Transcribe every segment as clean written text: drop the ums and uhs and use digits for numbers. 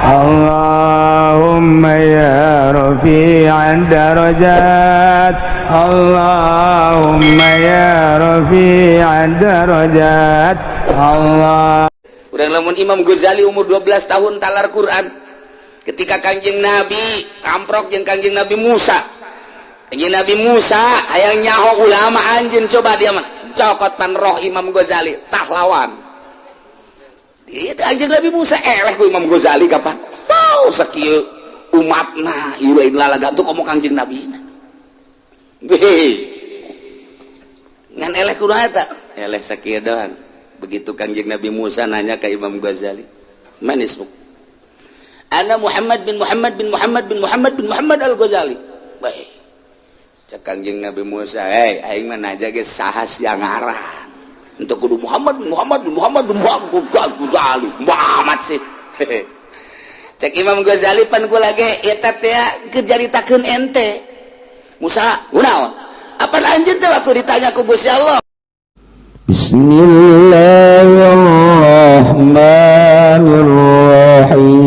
Allahumma ya rafi'ad darajat, Allahumma ya rafi'ad darajat. Allah. Udah lamun Imam Ghazali umur 12 tahun talar Quran. Ketika Kangjeng Nabi amprok jeung Kangjeng Nabi Musa. Kangjeng Nabi Musa hayang nyaho ulama anjeun coba dia mah. Cokot pan roh Imam Ghazali tah lawan. Itu Kangjeng Nabi Musa eleh ku Imam Ghazali kapan? Tau sakieu umatna ieu lain lalaga tuh komo Kangjeng Nabi. Ngan eleh kunaha eta? Eleh sakieu doang. Begitu Kangjeng Nabi Musa nanya ke Imam Ghazali, "Man ismuk?" "Ana Muhammad bin Muhammad bin Muhammad bin Muhammad bin Muhammad Al-Ghazali." Baik. Cek Kangjeng Nabi Musa, aing mah naja ge saha sia ngaran. Untuk kudu Muhammad bin Muhammad bin Muhammad bin Muhammad Al-Ghazali. Muhammad sih. Cek Imam Ghazali pan kula ge eta teh kejaritakeun ente. Musa, kunaon? Apa lanjut teh waktu ditanya ku Gusti Allah? Bismillahirrahmanirrahim.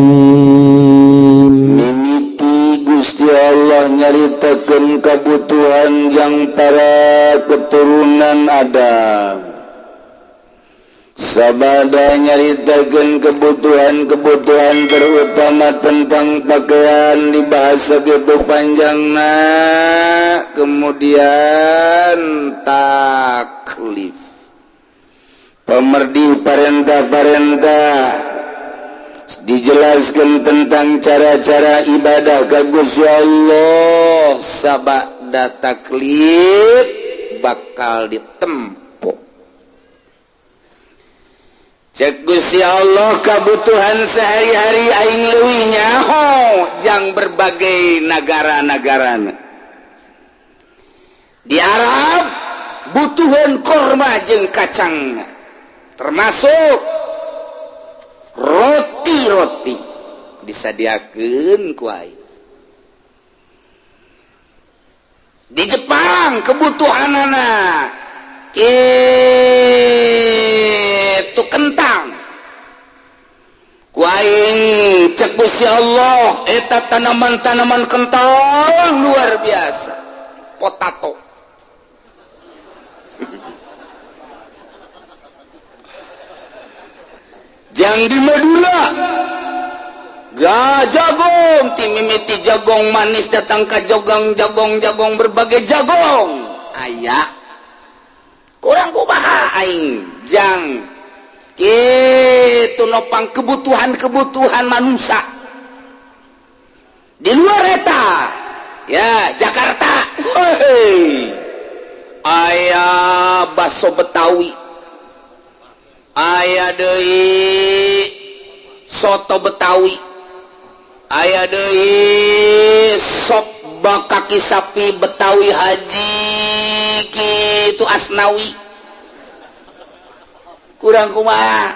Mimiti Gusti Allah nyaritakeun kabutuhan jang para keturunan Adam. Sabada nyaritakeun kebutuhan terutama tentang pakaian dibahas begitu panjangna, kemudian taklif. Pemerdi parentah-parentah dijelaskan tentang cara-cara ibadah ka Gusti Allah sabada taklif bakal ditempo. Cek Gusti Allah kabutuhan sehari-hari aing leuwih nyaho jang berbagai negara-negara. Di Arab butuhan korma jeung kacang. Termasuk roti-roti disadiakeun ku aing. Di Jepang kebutuhanana kitu kentang. Ku aing cek Gusti Allah eta tanaman-tanaman kentang luar biasa. Potato. Jang di Madura jagong timimiti jagong manis datang ke jagong berbagai jagong aya kurang kumaha aing jang kitu nopang kebutuhan manusia di luar eta ya Jakarta aya bakso Betawi, aya deui soto Betawi, aya deui sop kaki sapi Betawi haji kitu Asnawi. Kurang kumaha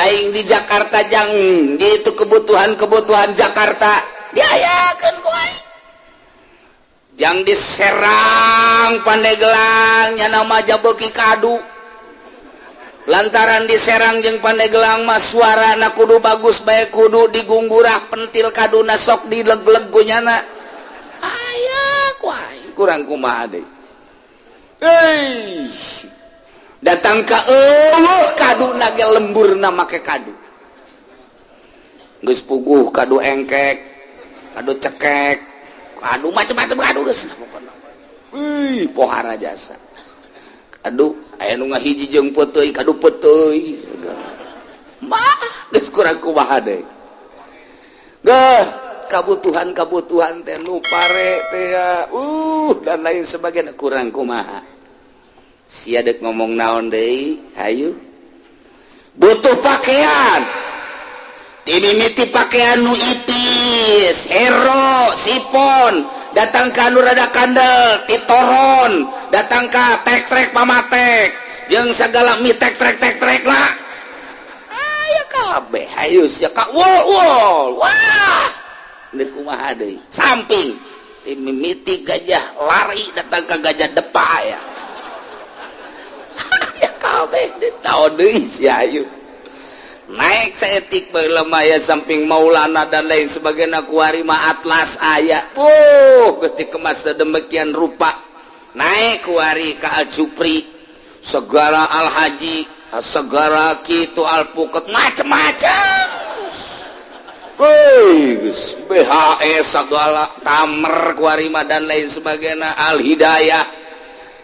aing di Jakarta jang gitu kebutuhan Jakarta diayakeun ku aing. Jang di Serang Pandeglang nya nama jabeuki kadu. Lantaran diserang jeung Pandeglang mah suarana kudu bagus bae kudu digunggurah pentil kaduna sok dileg-leg gunyana. Aya ku aing kurang kumaha deui. Datang ka eueuh kaduna ge lemburna make kadu. Geus puguh kadu engkek, kadu cekek, kadu macam-macam kadu geus pokona. Pohara jasa. Aduh, aya nu ngahiji jeung peuteui kadu peuteui. Mah, geus kurang kumaha deui. Gah, kabutuhan teh nu pare teh dan lain sebagainya kurang kumaha. Sia deuk ngomong naon deui? Hayu. Butuh pakaian. Timimiti pakaian nu ipis, hero, sipon. Datang ka anu rada kandel titoron, datang ka tek-trek pamatek jeung sagala mi tek-trek lah aya kabeh hayu sia ka wol wah deuk kumaha deui samping mimiti gajah lari datang ka gajah depa ya ya kabeh ditaon deui sia hayu naik seetik lemaya samping Maulana dan lain sebagainya kuarima atlas ayat geus dikemas sedemikian rupa naik kuari ka Al-Jupri segara Al-Haji segara kitu Al-Puket macam-macam Guys, BHS segala tamer kuarima dan lain sebagainya Al-Hidayah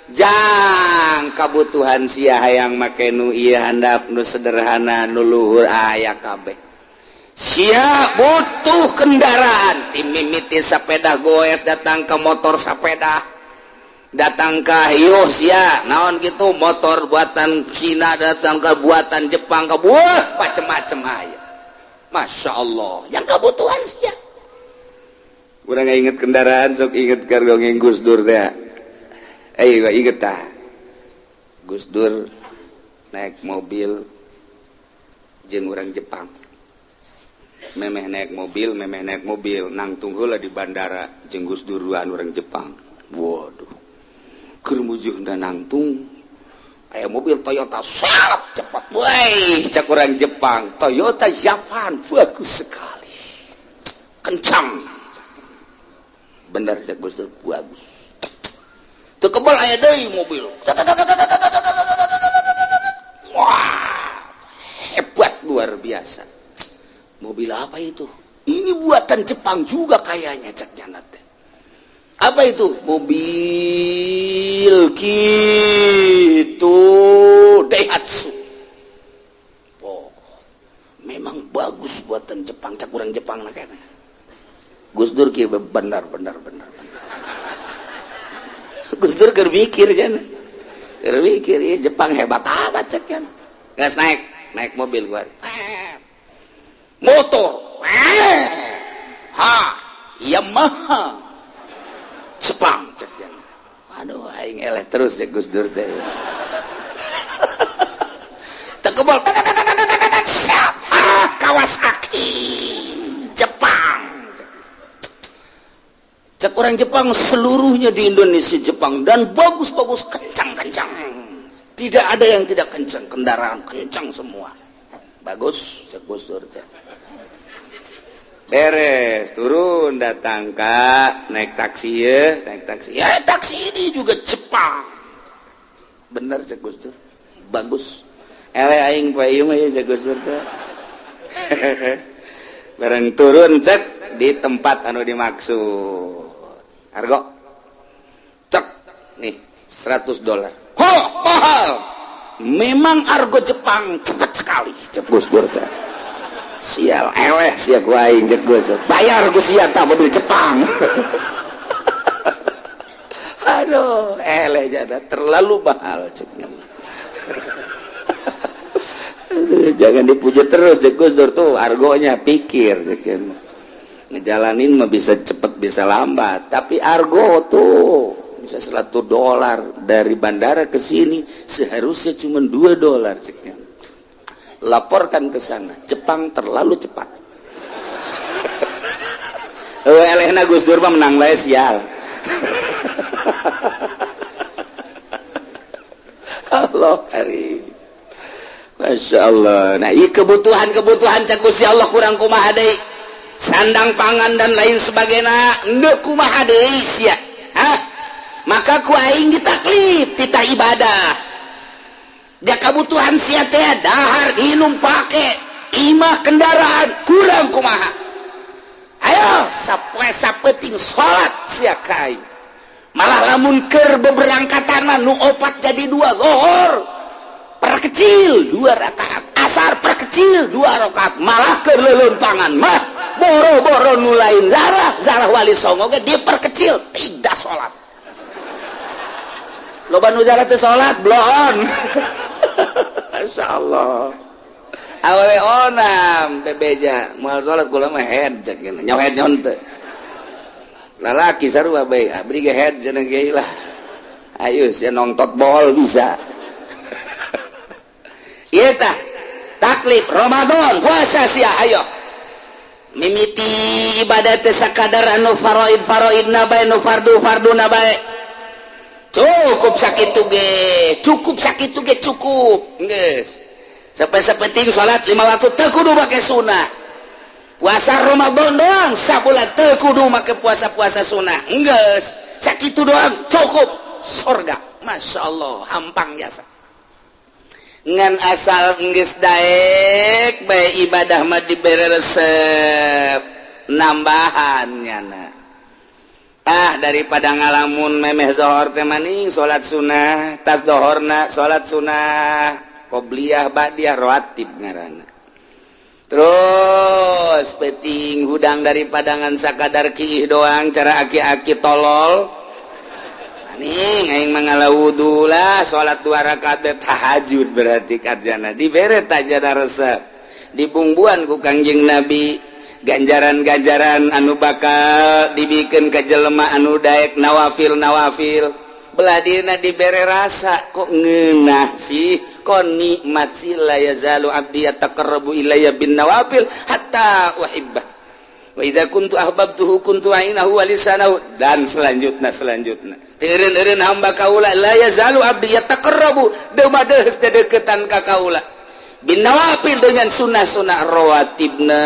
jang kabutuhan sia hayang make nu ieu handap nu sederhana nu luhur aya kabeh sia butuh kendaraan timimiti sepeda goes datang ke motor sepeda datang ke hiyo sia naon gitu motor buatan Cina datang ke buatan Jepang ke buah macem-macem aya Masya Allah yang kebutuhan sia urang inget kendaraan sok inget kargo Gus Dur teh ayo inget tah Gus Dur naik mobil jeung urang Jepang memeh naik mobil nang tunggulah di bandara jeung Gus Duruan urang Jepang waduh keur mujuh da nangtung aya mobil Toyota sangat cepat weh cak urang Jepang Toyota Japan bagus sekali kencang bener cak Gus Dur bagus teu kebal aya deui mobil wah hebat luar biasa mobil apa itu ini buatan Jepang juga kayaknya caknya nate apa itu mobil gitu Daihatsu oh memang bagus buatan Jepang cak urang Jepang nak kana Gus Dur kieu benar Gus Dur keur mikir jan keur mikir ieu Jepang hebat amat cak kan geus naik mobil gua motor Yamaha Jepang cek jangan. Aduh aing eleh terus cek Gus Dur teh. Tekebol Kawasaki Jepang. Cek orang Jepang seluruhnya di Indonesia Jepang dan bagus-bagus kencang-kencang. Tidak ada yang tidak kencang, kendaraan kencang semua. Bagus cek Gus Dur teh. Beres turun datang kak naik taksi ya taksi ini juga Jepang bener cek Gus Dur bagus ele aing payung aja cek Gus Dur bareng turun cek di tempat anu dimaksud harga cek nih $100 mahal memang argo Jepang cepat sekali cek Gus Dur sial eleh sia ku aing cek Gus bayar ku sia tah mobil Jepang aduh eleh jada terlalu mahal ceknya aduh jangan dipuji terus cek Gus Dur tuh argonya pikir ceknya ngejalanin mah bisa cepet bisa lambat tapi argo tuh bisa $100 dari bandara ke sini seharusnya cuma $2 ceknya laporkan ke sana Jepang terlalu cepat elehna Gus Dur mah menang bae sial Allah karim Masya Allah nah ieu kebutuhan cak Gusti Allah kurang kumaha deui sandang pangan dan lain sebagainya henteu kumaha deui sia maka ku aing ditaklif tita ibadah ja kabutuhan sia teh dahar minum pake imah kendaraan kurang kumaha ayo sapoe sapeting salat sia kai malah lamun keur beberangkatan nu 4 jadi 2 zuhur perkecil 2 rakaat asar perkecil 2 rakaat malah keur leuleumpagan mah boro-boro nu lain zalah wali songo ge diperkecil tidak salat loba nu zalah teu salat blon Masya Allah awewe onam bebeja moal sholat kula mah head cek nyawet nyonte lalaki sarua bae abdi ge head cenah ge lah ayo sia nongtot bol bisa ieu tah taklif Ramadan puasa sia ayo mimiti ibadah teh sakadar anu faraidna bae nu farduna bae cukup sakitu ge cukup geus sepenting salat 5 waktu teu kudu make sunah. Puasa Ramadan doang sabulan teu kudu make puasa-puasa sunah. Enggeus, sakitu doang cukup surga. Masyaallah, hampang jasa. Ngan asal enggeus daek bae ibadah mah dibere resep nambahan nyana. Daripada ngalamun memeh zohor teh maning salat sunah, tas dohorna salat sunah, qobliyah ba'diyah rawatib ngaranna. Terus penting hudang daripada ngan sakadar kiih doang cara aki-aki tolol. Nih aing mangala wudu lah salat 2 rakaat tahajud berarti karjana dibere tajana resep. Dibungbuan ku Kangjeng Nabi ganjaran-ganjaran anu bakal dibikin ke jelema anu daek nawafil belah dina dibere rasa kok ngeunah sih kok nikmat sih la yazalu abdi yataqarrabu ilayya bin nawafil hatta uhibbah wa idza kuntu ahbabtuhu kuntu ainahu wa lisanahu dan selanjutnya teureun-eureun hamba kaula la yazalu abdi yataqarrabu deumadeus dedeketan ka kaula bin nawafil dengan sunah-sunah rawatibna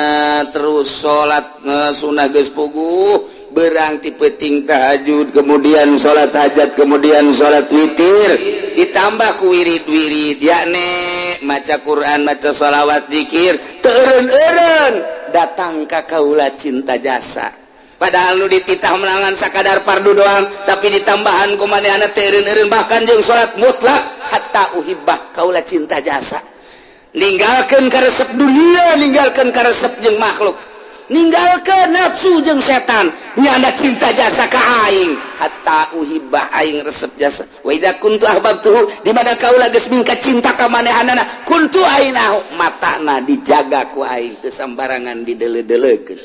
terus salat sunah geus puguh berang ti peuting tahajud kemudian salat hajat kemudian salat witir ditambah ku wirid-wirid yakni maca Quran maca shalawat zikir teureun-eureun datang ka kaula cinta jasa padahal nu dititah melangan sakadar fardu doang tapi ditambahan ku manehna teureun-eureun bahkan jeung salat mutlak hatta uhibbah kaula cinta jasa ninggalkeun karesep dunia ninggalkeun karesep jeung makhluk ninggalkeun nafsu jeung setan nyanda cinta jasa ka aing hatta uhibbah aing resep jasa wa idza kuntu ahbabtuhu di mana kaula geus mingka cinta ka manehanana kuntu ainahu matana dijaga ku aing teu sambarangan didele-delekeun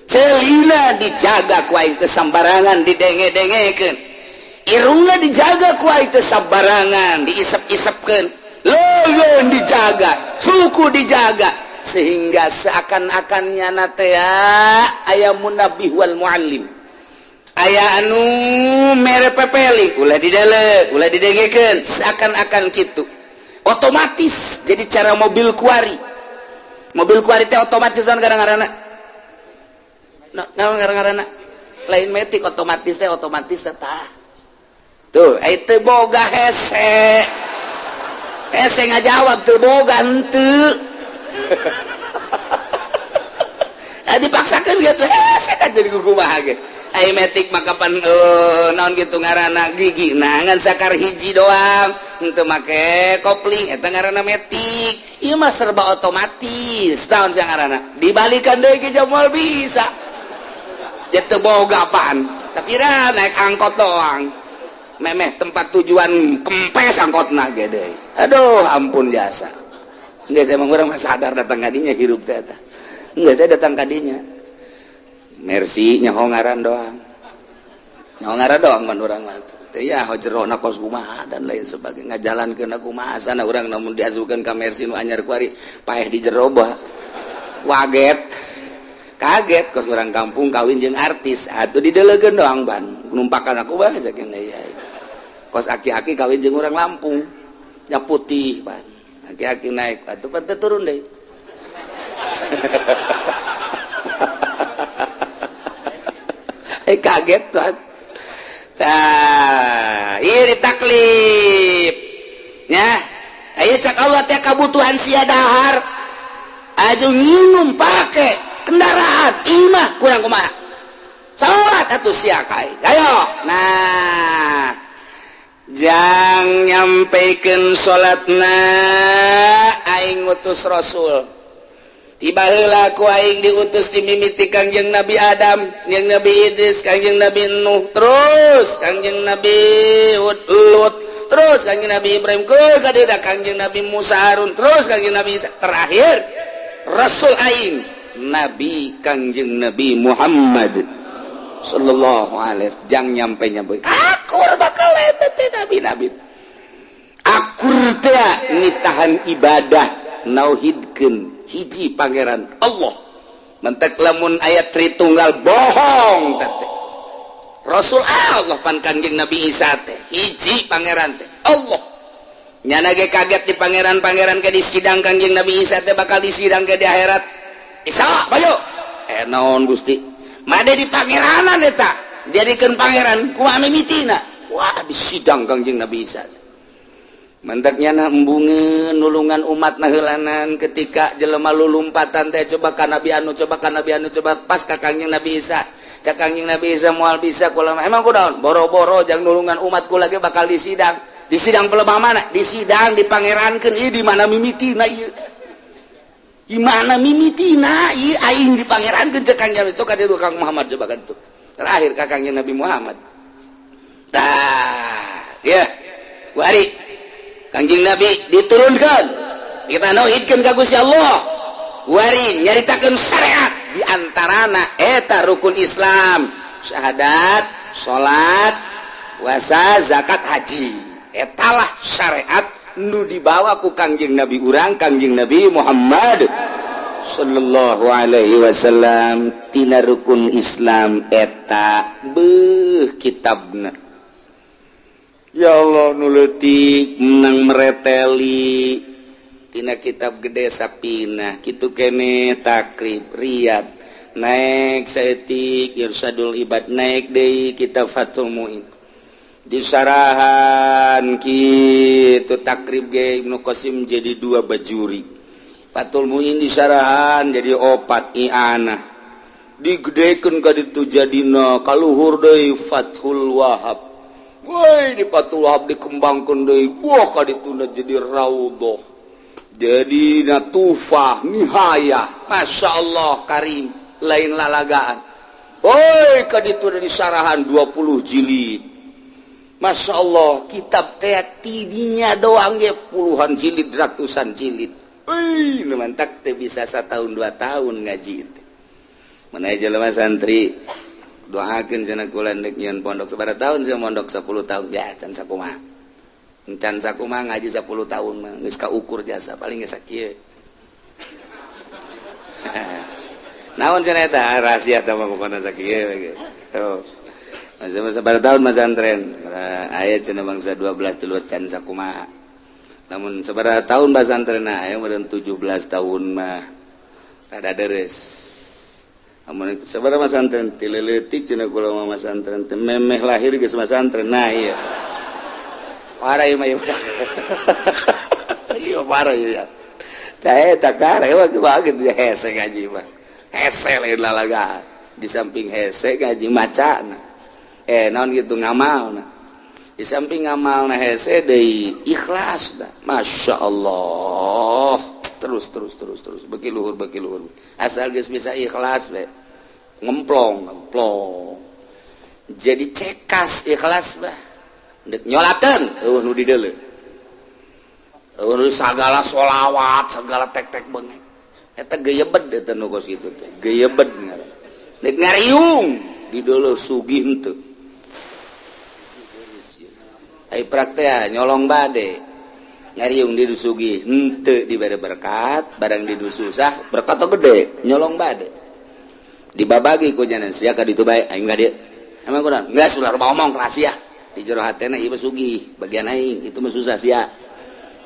ceulina dijaga ku aing teu sambarangan didenge-dengekeun irungna dijaga ku aing teu sambarangan diisep-isepkeun leun dijaga suku dijaga sehingga seakan-akannya natea aya munabih wal muallim aya anu mere pepeli ulah didele ulah didengekeun seakan-akan kitu otomatis jadi cara mobil kuari teh otomatis naon ngaranna naon ngaranna lain metik otomatis teh tah tuh itu boga hese ngajawab teu boga henteu dipaksakan gitu saya jadi kumaha ge ai metik mah kapan naon gitu ngaranna gigi nangan sakar hiji doang henteu make kopling eta ngaranna metik ieu mah serba otomatis naon sia ngaranna dibalikan deui ke jamal bisa ya teu boga apaan tapi ra naik angkot doang memeh tempat tujuan kempes angkotna ge deui aduh ampun jasa enggak saya emang orang sadar datang kadinya hirup teh eta. Enggak saya datang kadinya. Mercy nyaho ngaran doang. Nyaho ngaran doang mun urang mah. Teh ya hojerona kos kumaha dan lain sebagainya ngajalankeun kumaha sana urang namun diasukeun ka Mercy nu anyar kuari paeh di jero bah. Kaget kos urang kampung kawin jeung artis. Atuh didelegeun doang ban. Numpakan aku bae sakeun ya. Kos aki-aki kawin jeung urang Lampung. Nya putih ban. Aki-aki naik, atau pada turun deh. Kaget tuan. Iya ditaklif. Ya, ayo cak Allah teh kebutuhan sia dahar. Aju nginum pakai kendaraan, imah kurang kumaha. Salat atuh sia kai. Ayo. Nah. Jang nyampaikan salatna aing ngutus rasul tiba heula ku aing diutus ti mimiti Kangjeng Nabi Adam jeung Nabi Idris Kangjeng Nabi Nuh terus Kangjeng Nabi Lut terus Kangjeng Nabi Ibrahim kadeda Kangjeng Nabi Musa Harun terus Kangjeng Nabi Isa terakhir rasul aing Nabi Kangjeng Nabi Muhammad sallallahu alaihi wasallam jang nyampe akur bakal eta teh nabi-nabi akur teh nitahan ibadah nauhidkeun hiji pangeran Allah mentek lamun ayat Tritunggal bohong teh Rasul Allah pan Kangjeng Nabi Isa teh hiji pangeran teh Allah nyana ge kaget di pangeran-pangeran ke disidang Kangjeng Nabi Isa teh bakal disidang ke di akhirat. Isa bayo naon Gusti made di pangeranan eta jadikeun pangeran kumaha mimitina. Wah disidang Kangjeng Nabi Isa mantak nyana embungeun nulungan umat naheulanan ketika jelema lulumpatan teh coba ka Nabi anu coba pas ka Kangjeng Nabi Isa cak Kangjeng Nabi Isa moal bisa kula emang kunaon boro-boro jang nulungan umatku lagi bakal disidang pelemah mana disidang dipangerankeun ieu di mana mimitina ieu di mana mimitina ieu aing dipangerankeun cak Kangjeng itu ka dieu Kang Muhammad coba kan tuh terakhir ka Kangjeng Nabi Muhammad tah ya wari Kangjeng Nabi diturunkan kita nauhidkeun ka Gusti Allah wari nyaritakeun syariat diantarana eta rukun Islam syahadat salat puasa zakat haji etalah syariat nu dibawa ku Kangjeng Nabi urang Kangjeng Nabi Muhammad sallallahu alaihi wasallam tina rukun Islam eta beuh kitabna. Ya Allah nuleutik menang mereteli tina kitab gede sapina kitu kene takrib riyad naik saeutik irsadul ibad naik deui kitab Fathul Muin disarahan kitu takrib ge Ibnu Qasim jadi 2 bajuri Fathul Muin disarahan jadi 4 i'anah digedekeun ka ditu jadina kaluhur deui Fathul Wahab. Woi di Fathul Wahab dikembangkeun deui wah ka dituna jadi raudhah jadi natufah nihayah masyaallah karim lain lalagaan woi ka dituna disarahan 20 jilid masyaallah kitab teh tidinya doang ge puluhan jilid ratusan jilid euy nu mantak teh bisa 1 tahun 2 tahun ngaji teh manae jelema santri doakeun cenah kula nek nyeun pondok sabaraha tahun saya mondok 10 tahun ya can sakumaha ngaji 10 tahun mah geus kaukur jasa paling geus sakieu naon cenah eta rahasia teh mah pokona sakieu geus tuh sabaraha tahun masantren aya cenah bangsa 12 13 can sakumaha lamun sabaraha tahun masantrenna aya meureun 17 tahun mah rada deres. Amun sabaraha masantren tileutik cenah kula mah masantren teh memeh lahir geus masantren nah ieu. Parah ieu mah ieu. Ieu parah ieu ya. Tah eta kare mah bageut hese ngaji mah. Hese lain lalagaan. Di samping hese ngaji macana. Naon kitu ngamalna. Di samping ngamalna hese deui ikhlas dah. Masyaallah. Terus beki luhur asal geus bisa ikhlas we ngemplong jadi cekas ikhlas bah dek nyolakeun nu di deuleu sagala sholawat segala tek-tek beungeut eta geuyebed eta nu kos kitu teh geuyebed dek ngariung di deuleu sugih henteu ai praktek nyolong bade nyariung di dusugi henteu dibere berkat barang di susah berkat gede nyolong bade dibabagi ku jangan sia ka ditu bae aing gade emang kunaon geus ulah ngomong rahasia di jero hatena ieu sugih bagian aing itu mah susah sia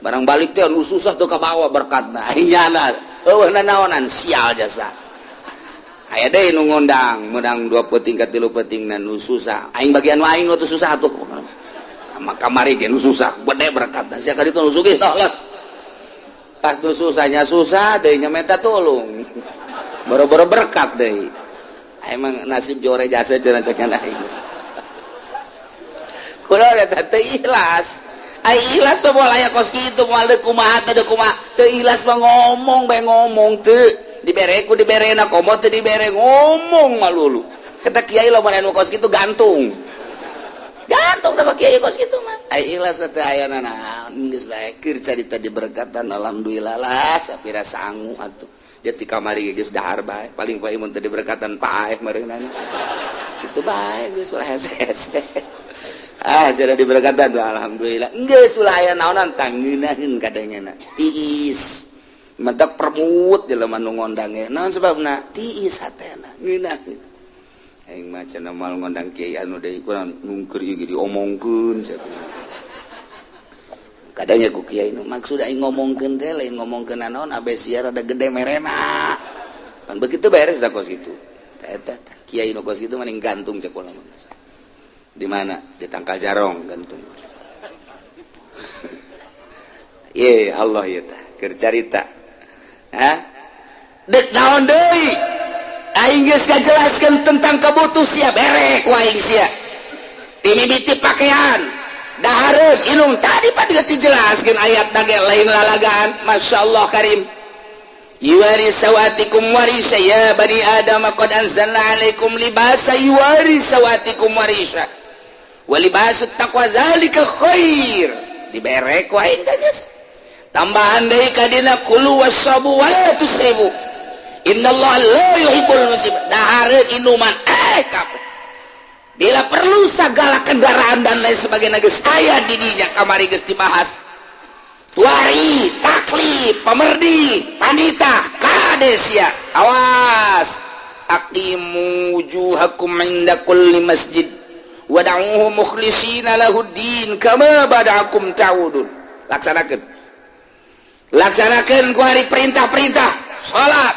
barang balik teh anu susah teu kabawa berkatna aing nyana eueuhna naonan sial jasa aya deui nu ngundang meudang 2 peuting ka 3 peutingna nu susah aing bagian aing nu teu susah atuh maka mari ge nu susah gede berkat sia ka ditu nu sugih tolong pas nu susahnya susah deui nya minta tolong boro-boro berkat deui emang nasib jore jasa cenah cekan aing kunaon eta teu ikhlas ai ikhlas mah moal aya kos kitu moal deuk kumaha teu ikhlas mah ngomong bae ngomong teu dibere ku diberena komo teu dibere ngomong malulu eta kiai lamun anu kos kitu gantung tambah kiai kos kitu mah ai ikhlas teh ayana naon geus bae keur carita diberkatan alhamdulillah lah sapira sangu atuh jadi kamari geus dahar bae paling bae mun teu diberkatan paeh meureunna kitu bae geus ulah hese-hese jadi diberkatan tuh alhamdulillah geus ulah aya naonan tangeunaheun kadangana tiis mentek permut jelema nu ngondang ge naon sebabna tiis hatena ngeunaheun aing mah cenah moal ngondang kiai anu deui kurang nungkeur ieu diomongkeun kadangnya ku kiai nu maksud aing ngomongkeun teh lain ngomongkeun naon abes sia rada gede merena kan begitu beres da kos itu eta kiai nu kos itu mending gantung cek ulah di mana di Tangkal Jarong gantung ye Allah ya tah keur carita dek naon deui aing geus ngajelaskeun tentang kabutuh sia berek ku aing sia timimiti pakaian dahareun inung tadi padi geus dijelaskeun ayat dage lain lalagaan masyaallah karim yuwari sawatikum warisha ya bani adam qad anzalna alaikum libasa yuwari sawatikum warisha wa libasut taqwa zalika khair diberek ku aing teh geus tambahan deui ka dina kulu washabu wa la tusibu innallaha la yuhibbul musib dahareun inuman kabeh bila perlu segala kendaraan dan lain sebagainya geus aya di dinya kamari geus dibahas tuari taklif pemerdi panita kades ya awas aqimu wujuhakum inda kulli masjid wad'uhu mukhlishina lahuddin kama bada'akum ta'udun laksanakeun ku hari perintah-perintah salat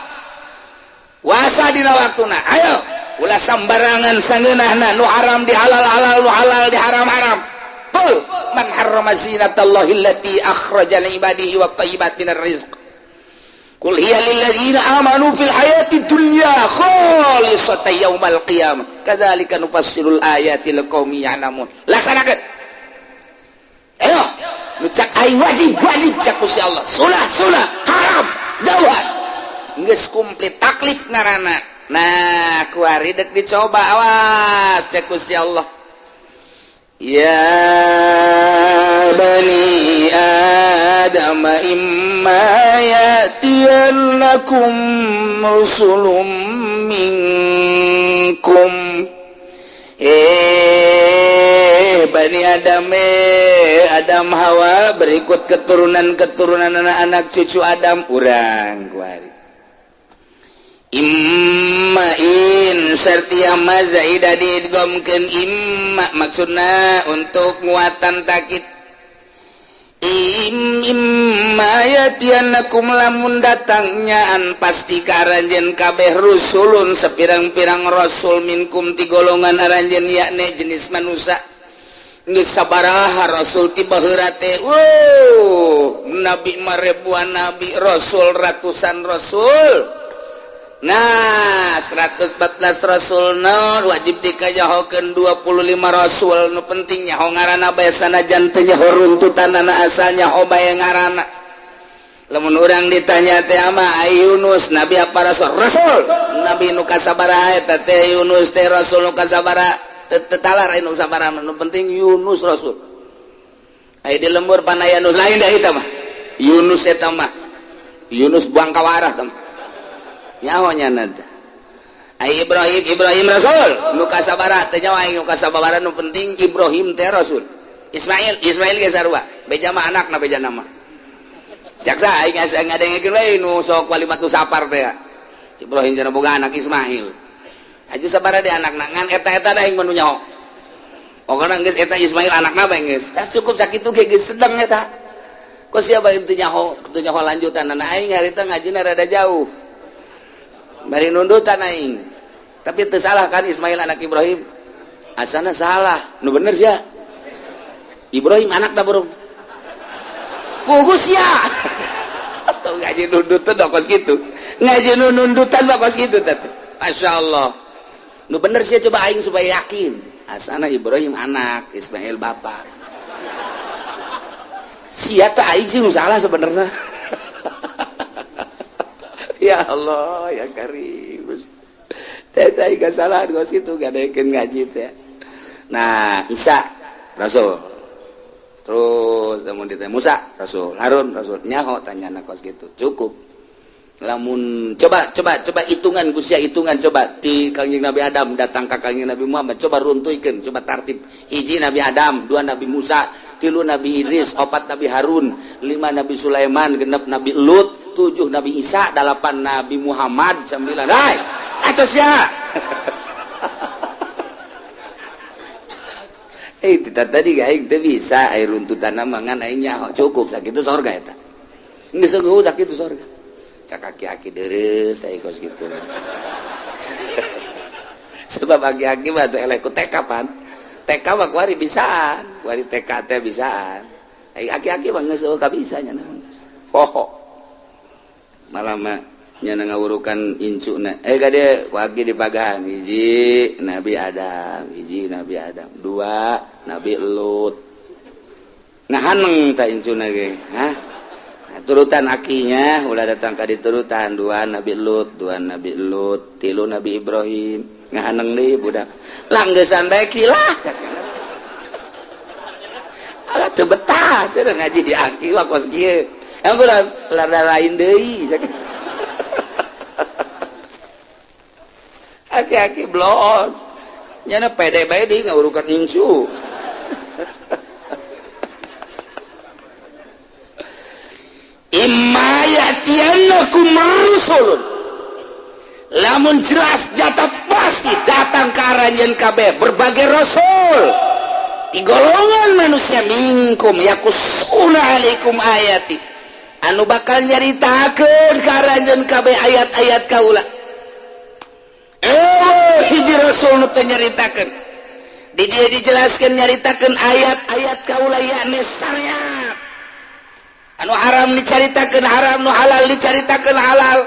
puasa dina waktuna ayo ulah sambarangan sangeunahna nu haram dihalal-halal nu halal diharam-haram qul man harrama zinatallahi allati akhraja li ibadihi wat thayyibat minar rizq qul hiya lil ladzina amanu fil hayati dunya khalisatan yaumal qiyamah kadzalika nufassilul ayati liqaumin ya'lamun laksanakeun ayo nu cak aing wajib cak Gusti Allah sunah haram jauhan geus komplit taklif ngaranna nah kuari dek dicoba awas cek Gusti Allah ya bani adam imma yatiyannakum rusulun minkum bani Adam Hawa berikut keturunan anak-anak cucu Adam urang kuari immain sertia mazaida diidghamkeun imma maksudna untuk nguatan takit imma yatianakum lamun datangnyaan pasti ka aranjeun kabeh rusulun sepirang-pirang rasul minkum ti golongan aranjeun yakni jenis manusia geus sabaraha rasul ti baheura teh nabi marebuan nabi rasul ratusan rasul. Nah 114 rasul naon wajib dikajahokeun 25 rasul nu penting nyaho ngaranna bae sanajan teu nyaho runtutanna asalnya ho bae ngaranna lamun urang ditanya teh ama Yunus nabi apa rasul nabi nu kasabaraha eta teh Yunus teh rasul nu kasabaraha teu talar anu sabaraha nu penting Yunus rasul aya di lembur panaya nu lain da eta mah Yunus eta mah Yunus buang kawarah teh nyahonya nada Ibrahim rasul nu kasabara teh nyawa nu kasabara nu penting Ibrahim teh rasul Ismail ge sarua beja mah anakna beja nama jaksa aing ngadengekeun we nu sok walimatu sapar teh Ibrahim cenah boga anak Ismail aju sabara di anakna ngan eta-eta da aing manu nyaho pokona geus eta Ismail anakna bae geus tas cukup sakitu ge geus sedeng eta kos sia bae teu nyaho lanjutan aing harita ngajina rada jauh bari nundutan aing tapi teu salah kan Ismail anak Ibrahim asana salah nu bener sia Ibrahim anak da burung pugus ya tuh ngaji nundutan kos kitu ngaji nundutan kos kitu teh masyaallah nu bener sia coba aing supaya yakin asana Ibrahim anak Ismail bapak sia teh aing sih nu salah sebenarnya ya Allah ya Karim teh ieu kesalahan kos itu gadekeun ngaji teh nah Isa rasul terus lamun ditanya Musa rasul Harun rasul nyaho tanyana kos gitu cukup lamun coba hitungan Gusia hitungan coba ti Kangjeng Nabi Adam datang ka Kangjeng Nabi Muhammad coba runtuikeun coba tartib hiji Nabi Adam dua Nabi Musa tilu Nabi Idris opat Nabi Harun lima Nabi Sulaiman genep Nabi Lut 7 Nabi Isa 8 Nabi Muhammad 9 hai atos ya itu eta tadi aing teu bisa air runtutan mangan aing nyaho cukup sakitu sorga eta geus eueuh sakitu sorga cak aki-aki deres aing kos kitu sebab aki-aki mah teu eleh ku TK pan TK mah kuari bisaan kuari TK teh bisaan aing aki-aki mah geus eueuh kabisa nya poho malah mah nyana ngawurukan incuna kade wagi dipagahan hiji Nabi Adam dua Nabi Lut ngahaneng ta incuna ge nah, turutan akinya ulah datang ka diturutan dua Nabi Lut tilu Nabi Ibrahim ngahaneng deui budak langgesan bae kilah ala teu betah cenah ngaji di aki wa kos kieu yang udah lain deui aki-aki blon nyana pede bae di ngaurukan incu imma yatiyannakum rusulun lamun jelas jatah pasti datang ka aranjeun kabeh berbagai rasul di golongan manusia minkum yakusuna alaikum ayati anu bakal nyaritakeun ka aranjeun kabeh ayat-ayat kaula hiji rasul nu teh nyaritakeun di dieu dijelaskeun nyaritakeun ayat-ayat kaula yakni syariat anu haram dicaritakeun haram nu halal dicaritakeun halal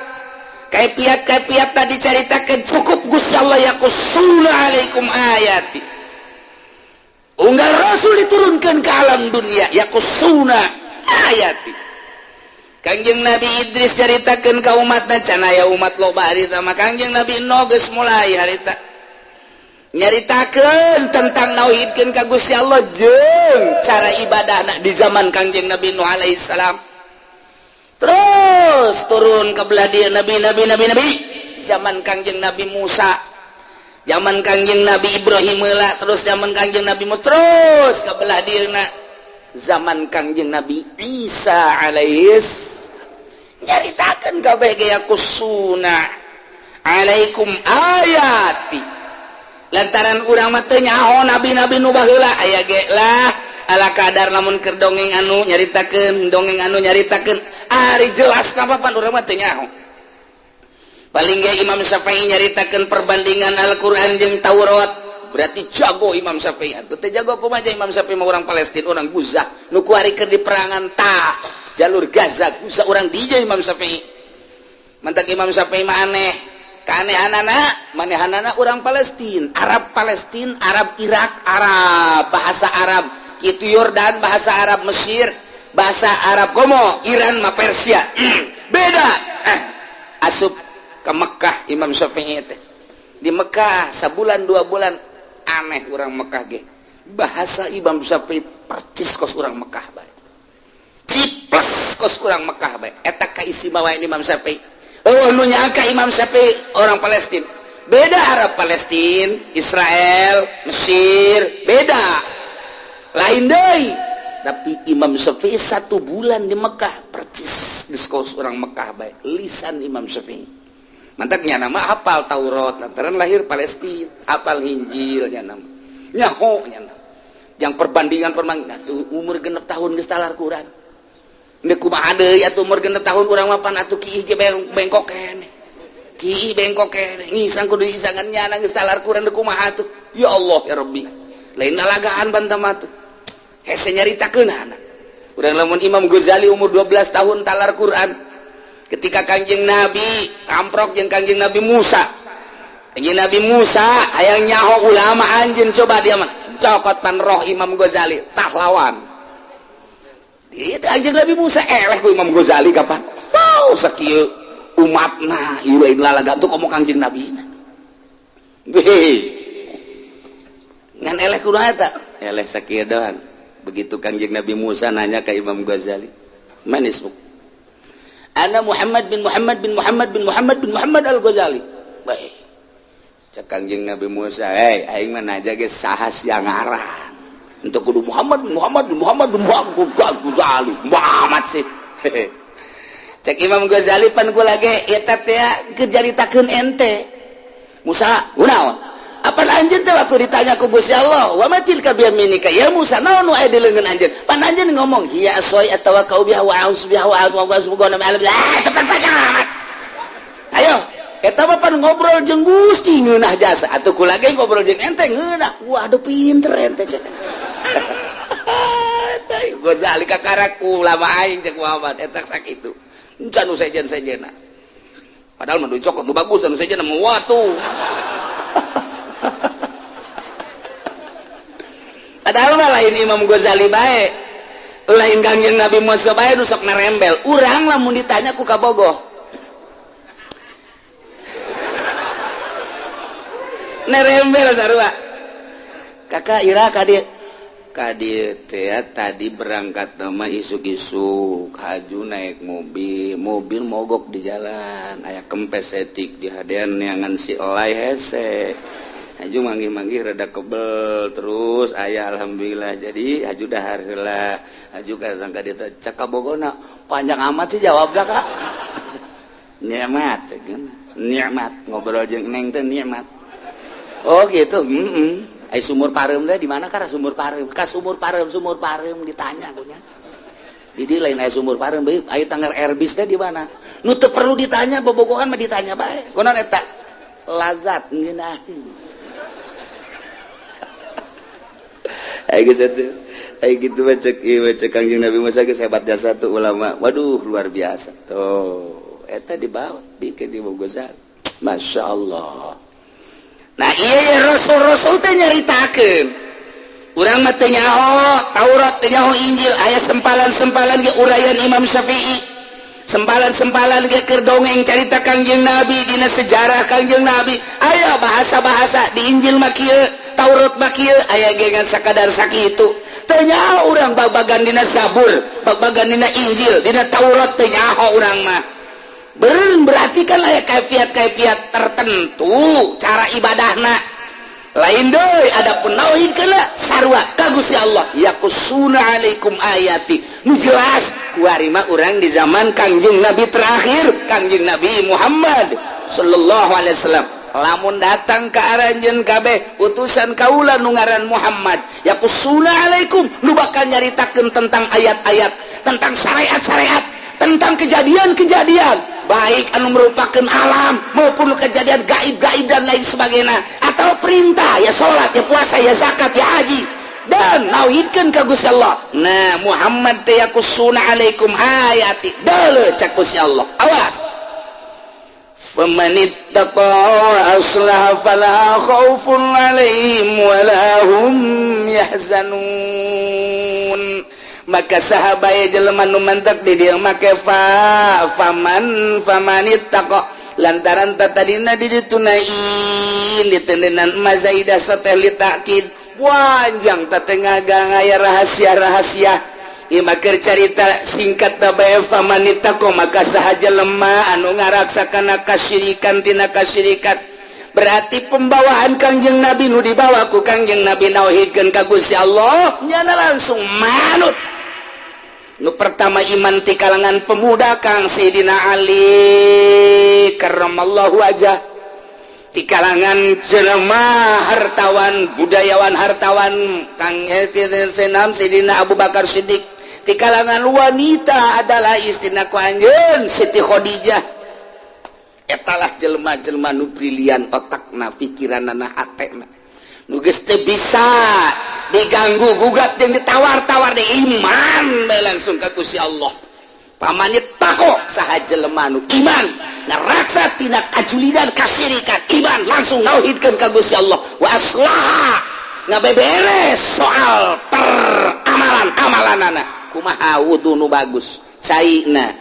kaifiat tadi dicaritakeun cukup Gusti Allah yaqussuna alaikum ayati unggal rasul diturunkeun ke alam dunia yaqussuna ayati Kangjeng Nabi Idris ceritakeun ka umatna can aya umat loba harita mah Kangjeng Nabi Nuh geus mulai harita nyaritakeun tentang nauhidkeun ka Gusti Allah jeung cara ibadahna di zaman Kangjeng Nabi Nuh alaihi salam terus turun ka belah dieu nabi zaman Kangjeng Nabi Musa zaman Kangjeng Nabi Ibrahim heula terus zaman Kangjeng Nabi Musa terus ka belah dieuna zaman Kangjeng Nabi Isa alaihis nyaritakeun kabeh ge yakusuna alaikum ayati lantaran urang mah teu nyaho nabi-nabi nu baheula aya ge lah ala kadar lamun keur dongeng anu nyaritakeun ari jelas napapan urang mah teu nyaho paling ge Imam Syafi'i nyaritakeun perbandingan Al-Qur'an jeung Taurat berarti jago Imam Syafi'i atuh teh jago kumaha Imam Syafi'i mah urang Palestina urang Gaza nu kuari keur di perangan tah jalur Gaza Gaza urang di Imam Syafi'i mantak Imam Syafi'i mah aneh kanehanana urang Palestina Arab Irak Arab bahasa Arab kitu Yordan bahasa Arab Mesir bahasa Arab komo Iran mah Persia beda asup ke Mekah Imam Syafi'i teh di Mekah sabulan 2 bulan aneh orang Mekah ge bahasa Imam Syafi'i percis kos orang Mekah bae ciples kos orang Mekah bae eta kaistimewaan Imam Syafi'i nu nyangka Imam Syafi'i orang Palestina beda Arab Palestina Israel Mesir beda lain deui tapi Imam Syafi'i 1 bulan di Mekah percis kos orang Mekah bae lisan Imam Syafi'i mantaknya nama hafal Taurat lantaran lahir Palestina hafal Injil nya nama nyaho nya nama yang perbandingan tuh umur 6 tahun geus talar Quran nek kumaha deui atuh umur 6 tahun urang mah pan atuh kieu ge bengkok keneh kieu bengkok keneh ngisang kudu isangan nyana geus talar Quran nek kumaha atuh ya Allah ya Rabbi lain nalagaan bantah mah tuh hese nyaritakeun anak urang lamun Imam Ghazali umur 12 tahun talar Quran ketika Kangjeng Nabi amprok jeung Kangjeng Nabi Musa hayang nyaho ulama anjeun coba dia mah cokot pan roh Imam Ghazali tah lawan itu Kangjeng Nabi Musa eleh ku Imam Ghazali kapan tau sakieu umatna ieu lain lalaga tuh komo Kangjeng Nabi ngan eleh kunaha eta eleh sakieu doang begitu Kangjeng Nabi Musa nanya ke Imam Ghazali manismu ana Muhammad bin Muhammad Al-Ghazali baik cak Kangjeng Nabi Musa aing mah naja ge saha sia ngaran untuk kudu Muhammad Ghazali Muhammad sih cak Imam Ghazali pan kula ge eta teh keur jaritakeun ente Musa kunaon apa pan anjeun teh waktu ditanya ku Gusti Allah wa matil ka biyaminika ya Musa naon nu aya di leungeun anjeun pan anjeun ngomong hiya asoy atawakkau biha wa a'udzu biha wa a'udzu subhanahu wa ta'ala tepat panjang amat ayo eta mah pan ngobrol jeung Gusti ngeunah jasa atuh kula ge ngobrol jeung ente ngeunah waduh pinter ente cek Ghazali kakaraku lama aing cek Muhammad eta sakitu encan nu sejen-sejena padahal mah cokot nu bagus anu sejena mah watu padahal mah lain Imam Ghazali bae lain Kangjeng Nabi Musa bae nu sok narembel urang lamun ditanya ku kabogoh nerembel sarua kakak ira kadieu teh tadi berangkat nama isuk-isuk haju naik mobil mogok di jalan aya kempes etik di hadean neangan si elai hese haju manggih-manggih rada kebel terus aya alhamdulillah jadi haju dahar heula haju kasangka dieu teh cek kabogona panjang amat sih jawabna Kak nikmat nikmat ngobrol jeung neng teh nikmat oh gitu ai sumur pareum teh di mana ka sumur pareum ka sumur pareum ditanya kunya jadi lain aya sumur pareum bae aya tanggar erbis teh di mana nu teu perlu ditanya bobogohan mah ditanya bae kunaon eta lazat ngeunaheun ai geus atuh ai kitu baca Kangjeng Nabi Musa geus hebat jasa tuh ulama waduh luar biasa tuh eta dibawa dikeun di Bogor Masya Allah. Nah iya ya Rasul teh nyaritakeun urang mah teu nyaho Taurat teu nyaho Injil aya sempalan-sempalan ge uraian Imam Syafi'i sempalan-sempalan ge keur dongeng carita Kangjeng Nabi dina sejarah Kangjeng Nabi aya bahasa-bahasa di Injil mah kieu Taurat mah kieu aya ge ngan sakadar sakitu teu nyaho urang babagan dina Zabur babagan dina Injil dina Taurat teu nyaho urang mah berarti kan aya kaifiat-kaifiat tertentu cara ibadahna lain deui adapun nauhidkeun sarua ka Gusti Allah yaqussuna alaikum ayati nu jelas kuari mah urang di zaman Kangjeng Nabi terakhir Kangjeng Nabi Muhammad sallallahu alaihi wasallam lamun datang ka aranjeun kabeh utusan kaula nu ngaran Muhammad yaqussuna alaikum nu bakal nyaritakeun tentang ayat-ayat tentang syariat-syariat tentang kejadian-kejadian baik anu merupakan alam maupun kejadian gaib-gaib dan lain sebagainya atau perintah ya sholat ya puasa ya zakat ya haji dan nauhidkeun ka Gusti Allah nah Muhammad teh yaqussuna alaikum ayati deuleu cak Gusti Allah awas famanittaqa aslaha fala khaufun alaihim wala hum yahzanun maka sahabat jelema nu mantek di dieu make famanittaqa lantaran tadina ditunain ditendenan mazaidah satelit takkid panjang tatengagang aya rahasia-rahasia ieu mah keur carita singkat bae famanittaqa maka saha jelema anu ngaraksakan kasyirikan tina kasyirikan berarti pembawaan Kangjeng Nabi nu dibawa ku Kangjeng Nabi nauhidkeun ka Gusti Allah nyana langsung manut. Nu pertama iman ti kalangan pemuda Kang Sayyidina Ali karramallahu wajah ti kalangan jelema hartawan budayawan hartawan Kang Sayyidina Abu Bakar Siddiq ti kalangan wanita adalah istina ku anjeun Siti Khadijah etalah jelema-jelema nu brilian otakna pikiranna hatena nu geus teu bisa diganggu gugat jeung ditawar-tawar di iman langsung ka Gusti Allah pamanittaqa saha jelema nu iman ngaraksa tina kajulidan kasyirikan iman langsung nauhidkeun ka Gusti Allah wa aslaha ngabeberes soal peramalan-amalanana kumaha wudu nu bagus caina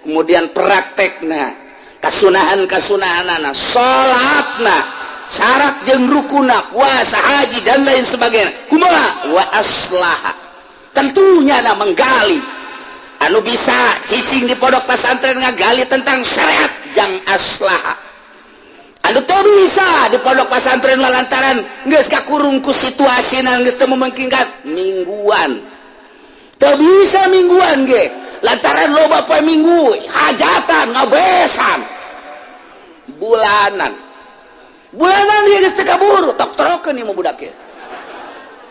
kemudian praktekna kasunahan-kasunahanana salatna syarat jeung rukuna puasa haji dan lain sebagainya kumaha wa aslaha tentunya na menggali anu bisa cicing di pondok pesantren ngagali tentang syariat jang aslaha anu teu bisa di pondok pesantren lantaran geus kakurung ku situasina geus teu memungkinkan mingguan teu bisa mingguan ge lantaran loba poe minggu hajatan ngabesan bulanan dia geus teu kaburu tok tokrokeun ieu budak ya.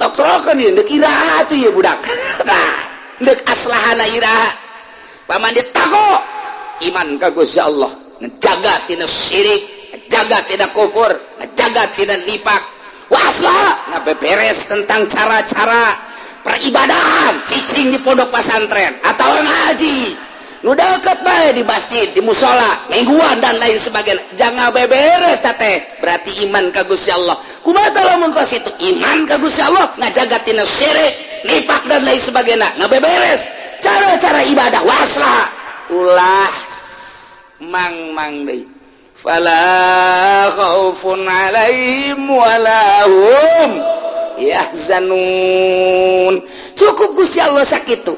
Tokrokeun ieu deuk iraha tuh ieu budak. Nah, deuk aslahana iraha. Paman dia tako iman ka Gusti Allah, ngejaga tina syirik, ngejaga tina kufur, ngejaga tina nifak. Wa aslah ngabeberes tentang cara-cara peribadahan cicing di pondok pesantren atau ngaji. Nu deket bae di masjid, di musola, mingguan dan lain sebagainya. Jangan beberes teh. Berarti iman ka Gusti Allah. Kumaha lamun ka situ iman ka Gusti Allah, ngajaga tina syirik, nifak dan lain sebagainya. Ngabeberes cara-cara ibadah waslah ulah mang deui. Fala khaufun 'alaihim wala hum yahzanun. Cukup Gusti Allah sakitu.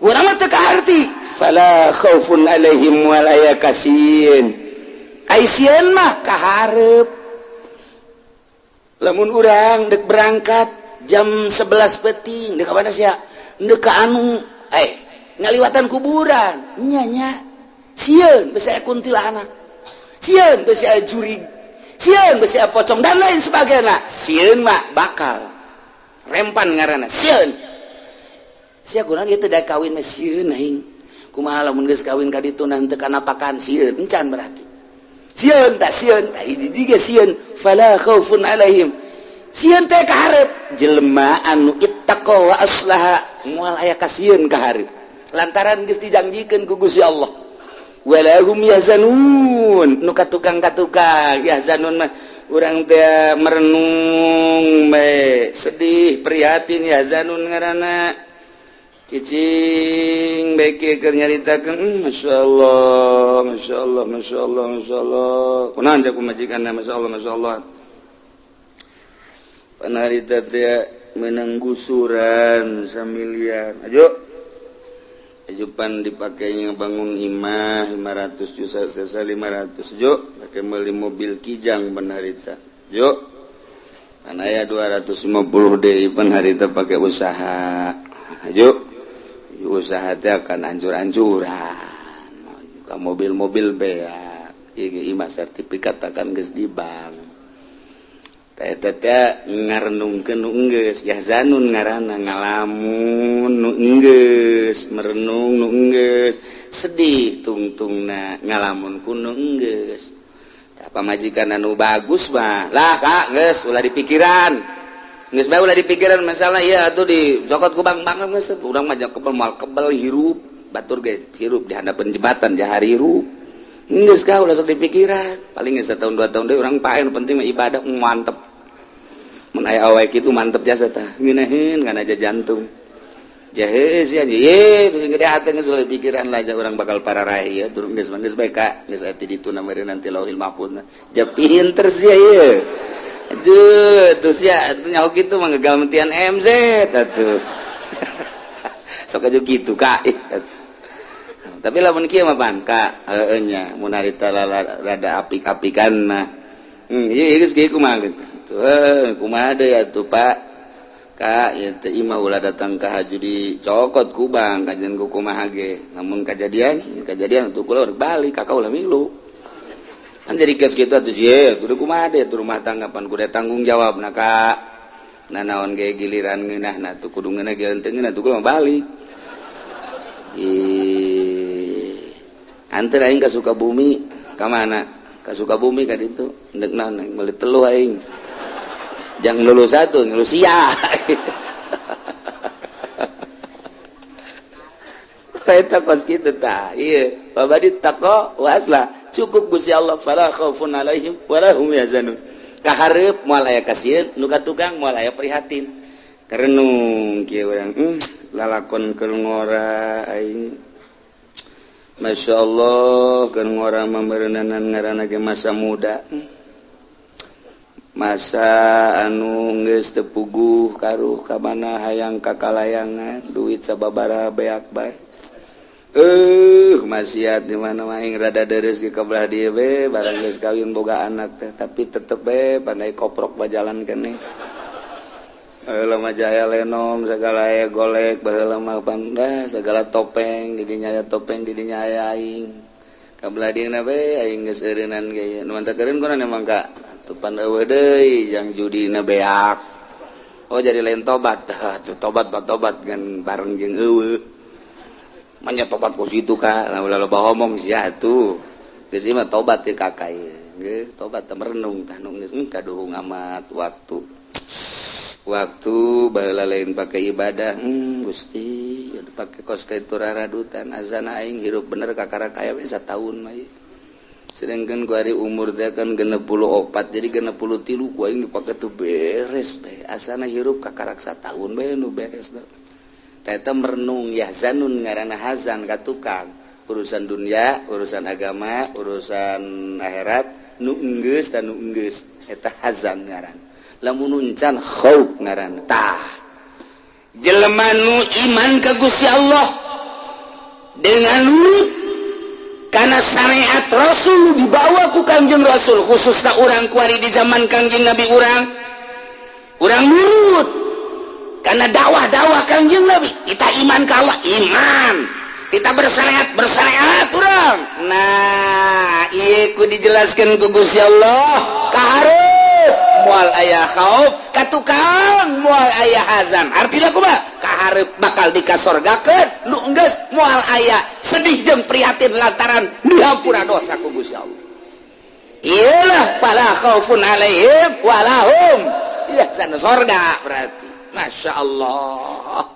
Urang mah teu kaarti fala khaufun 'alaihim wala yakasien. Ai sieun mah kaharep. Lamun urang deuk berangkat jam 11 peuting deuk ka mana sia? Deuk ka anu ngaliwatan kuburan. Nya sieun besi kuntilanak. Sieun besi jurig. Sieun besi pocong dan lain sebagainya. Sieun mah bakal rempan ngaranna sieun. Sia kunaon ieu teh da kawin mah sieun aing. Kumaha lamun geus kawin ka ditu teu kana pakan sieun encan berarti. Sieun tah di dieu sieun fala khaufun 'alaihim. Sieun teh kaharep jelema anu ittaqa wa aslaha moal aya ka sieun kaharep. Lantaran geus dijanjikeun ku Gusti Allah. Walahum yahzanun, nu katukang yahzanun mah urang teh merenung bae, sedih prihatin yahzanun ngaranna. Cicing beki keur nyaritakeun masyaallah kunaon cak majikanna masyaallah panarita teh meunang gusuran 1 miliar ajupan dipakainya bangun imah 500 juta sesa 500 pakai meuli mobil kijang panarita kan aya 250 deui panarita pakai usaha usaha teh akan hancur-hancuran ka mobil-mobil beak ieu imah sertifikat akan geus di bank eta teh ngarenungkeun nu enggeus yahzanun ngaranna ngalamun nu enggeus merenung nu enggeus sedih tungtungna ngalamun ku nu enggeus tah pamajikan anu bagus mah lah Kak geus ulah dipikiran geus bae ulah dipikiran masalah ieu atuh dicokot ku bank-bank geus urang mah kebel moal kebel hirup batur ge hirup di handapeun jembatan jahari hirup geus ka ulah sok dipikiran paling geus 1 tahun 2 tahun deui urang pae nu penting mah ibadah mantep mun aya awewe kitu mantep jasa tah ngeunaheun kana aja jantung jahe sia ye terus gede hate geus ulah dipikiran lah aja urang bakal pararae ya turun geus bae ka geus aya di ditu nameureun nanti lauhil mahfuz ja pinter sia ieu aduh tuh sia atuh nyaho kitu mah gagamtian MZ atuh sok aja kitu Kak tapi lamun kieu mah pan Kak heueuh nya mun harita rada apik-apikan mah ieu geus kieu kumaha gitu kumaha deui atuh Pak Kak ieu teh imah ulah datang ka haji dicokot ku bang kajian ku kumaha ge namun kejadian atuh kula urang balik kakak ulah milu kan jadi kieu kitu atuh ye tuh kumaha deui atuh rumah tangga pan kudu tanggung jawabna Kak nanaon ge giliran ngeunahna tuh kudu ngeunah ge henteu ngeunah tuh kula balik anteur aing ka Sukabumi ka mana ka Sukabumi ka ditu endek naon meuli telu aing jangan lulus 1 lulus sia eta kos kitu tah ieu babadi taqwa waslah cukup Gusti Allah fala khaufun 'alaihim wala hum yahzanun kaharep moal aya kasieun nu katukang moal aya prihatin karenung kieu urang lalakon keur ngora aing masyaallah keur ngora mameureunana ngaranna ge masa muda masa anu geus teu puguh karuh ka mana hayang kakalayangan duit sababaraha beak bae maksiat di mana mah aing rada deres ge ka belah dieu we barang geus kawin boga anak teh tapi tetep we pandai koprok bajalan keneh heula mah jaya lenom sagala aya golek baheula mah pandah sagala topeng di dinya aya topeng di dinya aya aing ka belah dieu na we aing geus eureunan ge nu mantep keureun kunaon emang Kak tupan eueuh deui jang judina beak. Oh jadi lain tobat. Tuh tobat ngan bareng jeung eueuh. Manya tobat ku situ ka, lalu loba omong sia atuh. Geus ieu mah tobat teh kakak ieu. Geus tobat teh merenung tah nu geus kaduhung amat waktu baheula lain pakai ibadah. Gusti pake kos ka itu raradutan azan aing hirup bener kakara kaya we sataun mah. Sedangkan ku ari umur teh kan 64 jadi 63 ku aing dipake tuh beres bae. Asana hirup kakara sataun bae nu beres teh. Eta merenung yahzanun ngaranna hazan ka tukang. Urusan dunia, urusan agama, urusan akhirat nu enggeus dan nu enggeus eta hazan ngaran. Lamun uncan khauf ngaran tah jelema nu iman ka Gusti Allah dengan nurut kana syariat Rasul nu dibawa ku Kangjeng Rasul khususna urang kuari di zaman Kangjeng Nabi urang nurut kana dakwah Kangjeng Nabi kita iman ka Allah iman kita bersyariat urang nah ieu ku dijelaskeun ku Gusti Allah kaharep moal aya khauf katukang moal aya hazan artinya kumaha kaharep bakal dikasorgakeun nu enggeus moal aya sedih jeung prihatin lantaran dihampura dosa ku Gusti Allah iyalah fala khaufun alaihim walahum ya sana sorga berarti masyaallah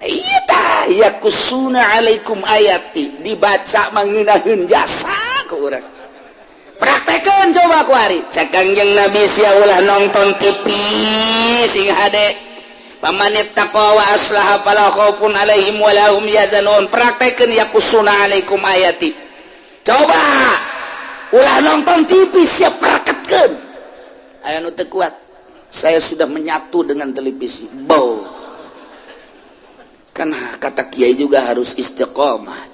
ieu tah yakusuna alaikum ayati dibaca mangeunahkeun jasa ku urang praktekeun coba ku ari cek Kangjeng Nabi sia ulah nonton TV sing hade pamanit taqwa wa aslaha fala khaufun alaihim wa lahum yahzanun praktekeun yakusuna alaikum ayati coba ulah nonton TV sia praktekeun aya nu teu kuat saya sudah menyatu dengan televisi bau kan kata kiai juga harus istiqomah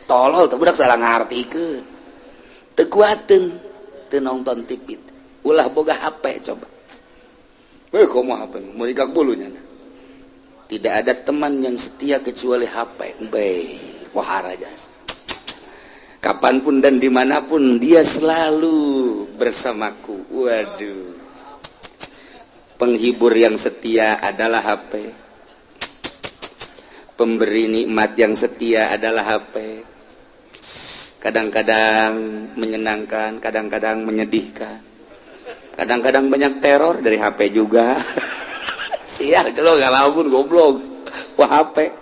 tolol teh budak salah ngartikeun teu kuateun teu nonton TV ulah boga HP coba kumaha HP mau dikak bulunya tidak ada teman yang setia kecuali HP pohara jasa kapanpun dan dimanapun dia selalu bersamaku waduh penghibur yang setia adalah HP pemberi nikmat yang setia adalah HP kadang-kadang menyenangkan, kadang-kadang menyedihkan, kadang-kadang banyak teror dari HP juga. Sial kalau ngalamun goblok, wah HP.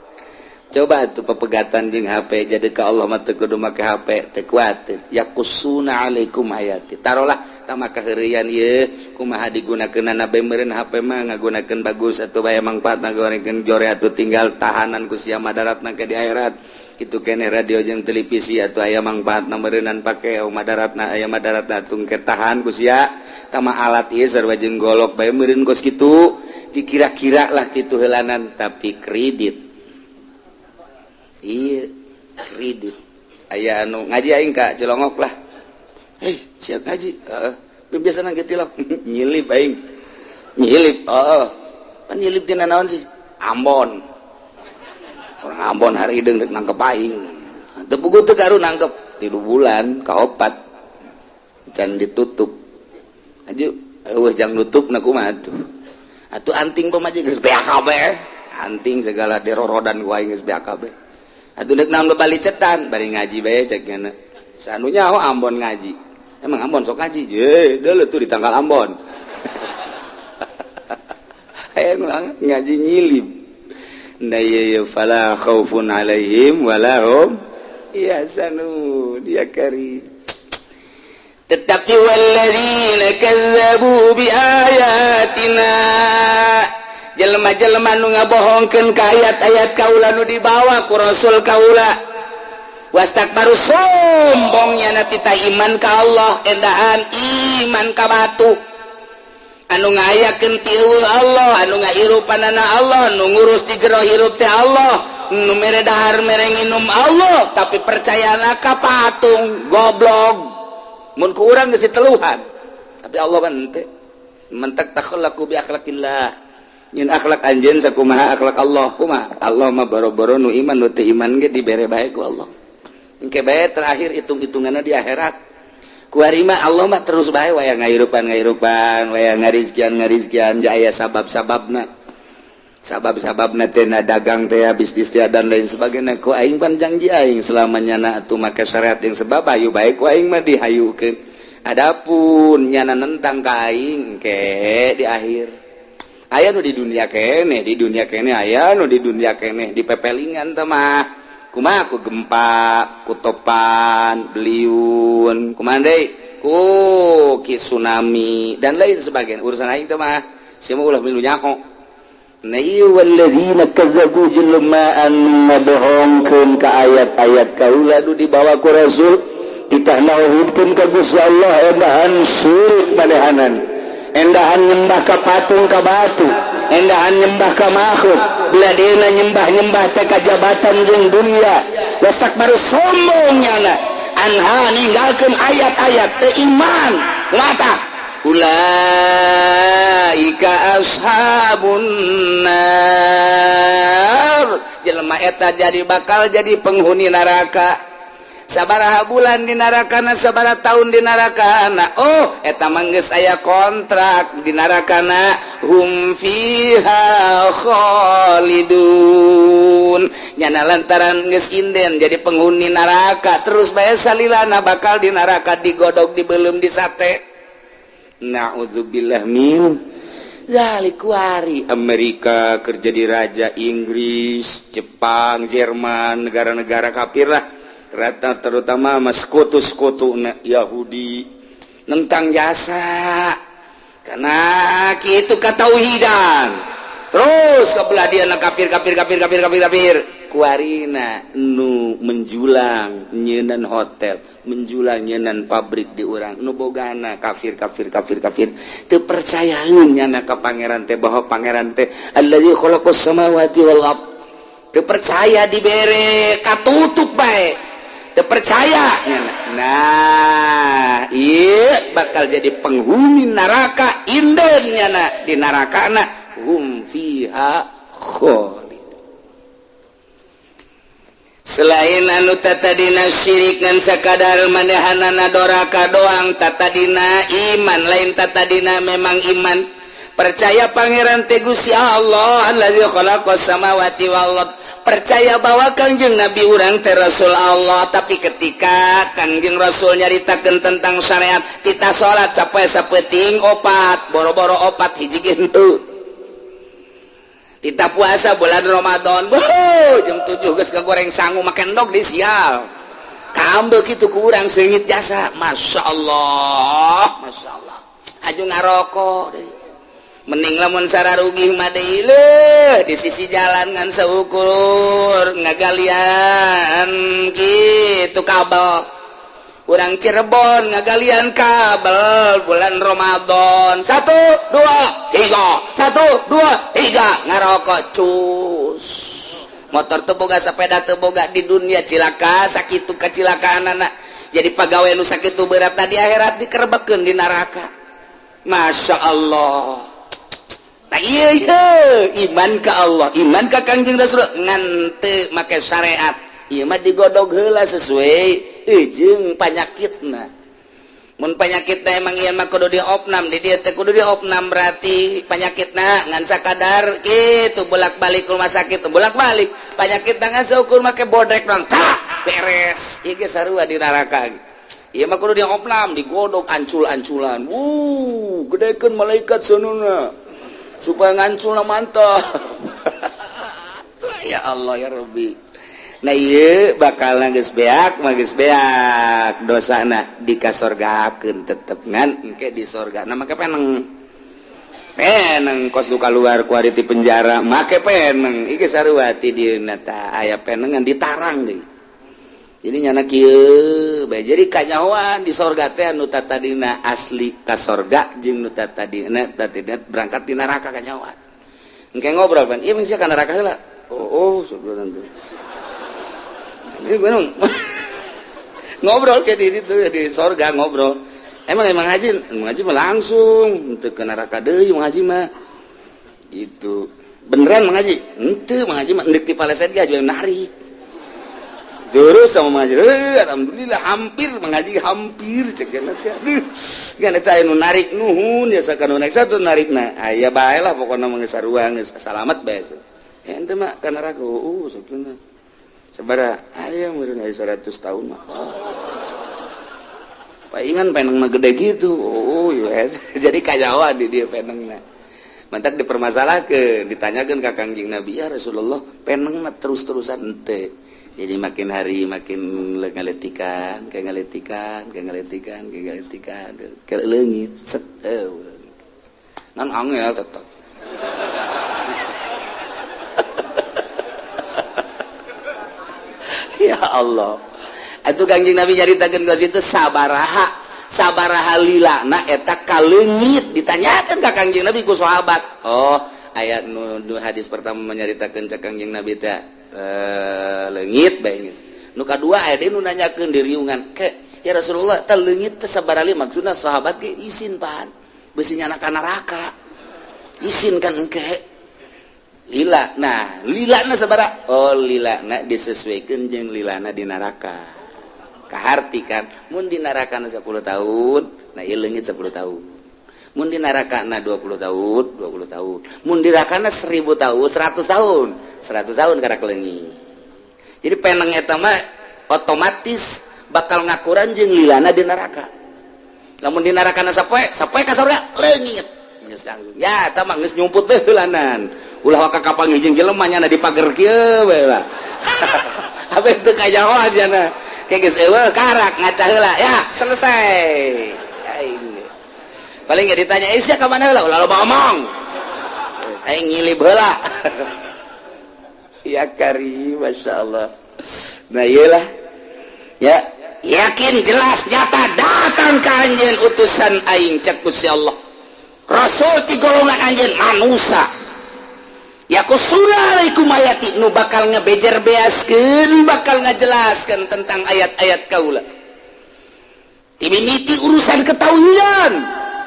Coba tuh pepegatan jeung HP jadi ka Allah mah teu kudu make HP, teu kuat. Yakusuna alaikum ayati. Tarolah tama kaheureuyan ieu kumaha digunakeunana bae meureun HP mah ngagunakeun bagus atuh bae mangpaatna ngagunakeun jore atuh tinggal tahanan ku sia madaratna ke di akhirat. Itu kene radio jeung televisi atau aya mangpaatna meureunan pake madaratna aya madaratna tungke tahan ku sia tama alat ieu sarua jeung golok bae meureun kos kitu dikira-kira lah kitu heulanan tapi kredit ieu kredit aya anu ngaji aing ka Cilongok lah siap ngaji biasana ge tilok nyilip aing nyilip pan nyilip tina naon sih Ambon orang Ambon hari hideung rek nangkep aing teu puguh teu karu nangkep 3 bulan ka 4 can ditutup aju eueuh jang nutupna kumaha atuh anting pamaji geus BAKB anting segala derorodan ku aing geus BAKB atuh deuk naon balicetan bari ngaji bae cek nya sanunya Ambon ngaji emang Ambon sok ngaji je deuleu tuh di tanggal Ambon aya ngaji nyilip nah ya fala khaufun alaihim walahum yahzanun ya kari tetapi walladzina kazzabu biayatina jelema-jelema nu ngabohongkeun ka ayat-ayat kaula nu dibawa ku rasul kaula wastakbaru sombongnya tita iman ka Allah endahan iman ka batu anu ngayakeun ti Allah anu ngahirupanana Allah nu ngurus di jero hirup teh Allah nu mere dahar mere nginum Allah tapi percayana ka patung goblok mun ku urang geus diteluhan tapi Allah mah teu mentek takhallaku bi akhlaqillah nyin akhlak anjeun sakumaha akhlak Allah kumaha Allah mah boro-boro nu iman nu teu iman ge dibere bae ku Allah engke bae terakhir hitung-hitunganna di akhirat kuarima Allah mah terus bae wayang ngairupan wayang ngarizkian jaya sabab-sababna teh na dagang teh bisnis teh dan lain sebagainya ku aing pan janji aing selamanya na atuh make syariat yang sebab ayu baik ku aing mah dihayukeun adapun nyana nentang ka aing ke di akhir aya nu di dunia keneh aya nu di dunia keneh di pepelingan teh mah kumaha ku gempa ku topan beliun kumaha deui ku tsunami dan lain sebagainya urusan aing teh mah sia mah ulah milu nyaho. Nah iya walladzina kazzabu jelmaan ngabohongkeun ka ayat-ayat kaula nu dibawa ku Rasul kita nauhudkeun ka Gusti Allah endahan syirik manehanan endahan nyembah ka patung ka batu endahan nyembah ka makhluk biladena nyembah teh ka jabatan jeung dunia wastakbaru sombongnyana anha ninggalkeun ayat-ayat teh iman kumaha ulaika ashabun nar jelema eta bakal jadi penghuni neraka sabaraha bulan di narakana sabaraha tahun di narakana oh eta mah geus aya kontrak di narakana hum fiha khalidun nyana lantaran geus inden jadi penghuni neraka terus bae salilana bakal di neraka digodog dibelum di sate. Na'udzubillah min zalik wari Amerika kerja di raja Inggris, Jepang, Jerman, negara-negara kafir lah terutama mas sekutu Yahudi nentang jasa karena kitu katauhidan terus kabeladian kafir kuarina nu menjulang nyeunaan hotel menjulang nyeunaan pabrik di urang nu bogana kafir teu percayaeun nyana ka pangeran teh bahwa pangeran teh allazi khalaqas samawati wal ard teu percaya dibere katutup bae teu percaya nyana nah ieu bakal jadi penghuni neraka inden nyana di narakana hum fiha khalid. Selain anu tatadina syirik ngan sakadar manehanana doraka doang tatadina iman lain tatadina memang iman percaya pangeran teh Gusti Allah allazi khalaqas samawati wal ard percaya bahwa Kangjeng Nabi urang teh Rasul Allah tapi ketika Kangjeng Rasul nyaritakeun tentang syariat kita salat sapoe sapeting opat boro-boro opat hiji henteu kita puasa bulan Ramadan jam 7 geus goreng sangu make endog di sial kambeu kitu ku urang seungit jasa Masya Allah haju ngarokok deui mending lamun sararugih mah deui leuh di sisi jalan ngan saukur ngagalian kitu kabel urang Cirebon ngagalian kabel bulan Ramadan 1, 2, 3 ngarokok cus motor teu boga sepeda teu boga di dunia cilaka sakitu kecilakaanana jadi pagawe nu sakitu berat di akhirat dikerebekeun di neraka Masya Allah nah iya iman ka Allah iman ka Kangjeng Rasul ngan teu make syariat ieu mah digodog heula sesuai jeung panyakitna mun panyakitna emang ieu mah kudu diopnam di dieu teh kudu diopnam berarti panyakitna ngan sakadar kitu bolak-balik rumah sakit bolak-balik panyakitna ngan saukur make bodrek nang tak beres ieu ge sarua di neraka ieu mah kudu diopnam digodog ancul-anculan gedekeun malaikat sununa supaya nganculna mantap ya Allah ya Rabbi. Nah iya bakal geus beak dosana dikasorgakeun tetep ngan engke di sorga na make peneng kos luka luar ku ari ti penjara make peneng iki sarua ti dieuna ta aya penengan ditarang deui jadi nyana kieu bae jadi kanyahoan di sorga teh anu tatadina asli ka sorga jeung nu tatadina berangkat ti neraka kanyahoan engke ngobrol ban ieu mangsa ka neraka heula sebenarnya ngobrol kayak di itu di sorga ngobrol emang ngaji mah langsung untuk ke neraka deui ngaji mah itu beneran mengaji henteu mengaji mah endek ti paleset ge aja narik terus sama maju alhamdulillah hampir mengaji hampir cek narik nuhun ya sakan naik satu narik na aya bae lah pokoknya mengesarua salamat bae ente mah kana ragu sakina sabara aya meureun aya 100 tahun mah paingan peneng mah gede gitu yes. Jadi kajawa di dia penengna mantak dipermasalahkeun ditanyakeun ka Kangjeng Nabi ya Rasulullah penengna terus-terusan ente jadi makin hari makin ngaletikan ke leungit set nan angel tetep ya Allah atuh Kangjeng Nabi nyaritakeun ka situ sabaraha lilana eta kaleungit ditanyakeun ka Kangjeng Nabi ku sahabat ayat nu hadis pertama menyaritakeun ka Kangjeng Nabi teh leungit bae nu kadua aya deui nu nanyakeun di riungan ke ya Rasulullah teh leungit teh sabaraha li maksudna sahabat ge izin pan beusi nyana ka neraka izin kan engke lila nah lilana sabaraha lilana disesuaikeun jeung lilana di neraka kaharti kan mun di neraka 10 tahun nah ieu leungit 10 tahun mun di neraka 20 tahun mun di neraka 1000 tahun 100 tahun karak leungit jadi peneng eta mah otomatis bakal ngakuran jeung lilana di neraka lamun di neraka sapoe ka sore leungit ya eta mah geus nyumput bae heulanan ulah ka kapang jeung jelema nya di pager kieu bae lah apa itu kajawa diana kayak geus eueuh karak ngaca heula ya selesai paling nggak ditanya sia ka mana heula ulah loba omong aing ngilib heula ya karim masyaallah nah iyalah ya yakin jelas nyata datang ka anjeun utusan aing cek Gusti Allah rasul ti golongan anjeun manusia yakusuna alaikum ayati nu bakal ngebejer beaskeun bakal ngajelaskeun tentang ayat-ayat kaula timimiti urusan ketauhidan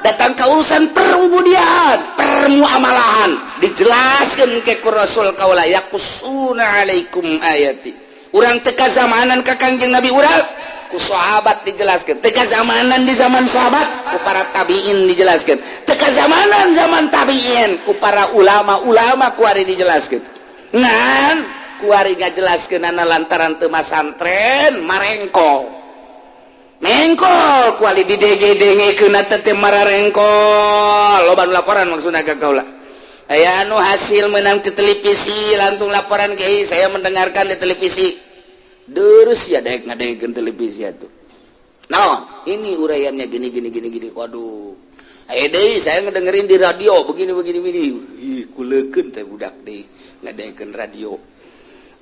datang ke urusan perubudian permuamalahan dijelaskeun ke rasul kaula yakusuna alaikum ayati urang teka zamanan ka Kangjeng Nabi urang ku sahabat dijelaskeun teka zamanan di zaman sahabat ku para tabiin dijelaskeun teka zamanan zaman tabiin ku para ulama-ulama ku ari dijelaskeun ngan ku ari ngajelaskeunana lantaran teu masantren marengkol mengkol ku ari didenge-dengekeun teh mararengkol loba laporan maksudna ka kaula aya anu hasil menang di televisi lantung laporan kiai saya mendengarkan di televisi terus ya daek ngadengekeun televisi atuh naon ini uraiannya gini waduh aya deui saya ngedengerin di radio begini ih kuleukeun teh budak deui ngadengekeun radio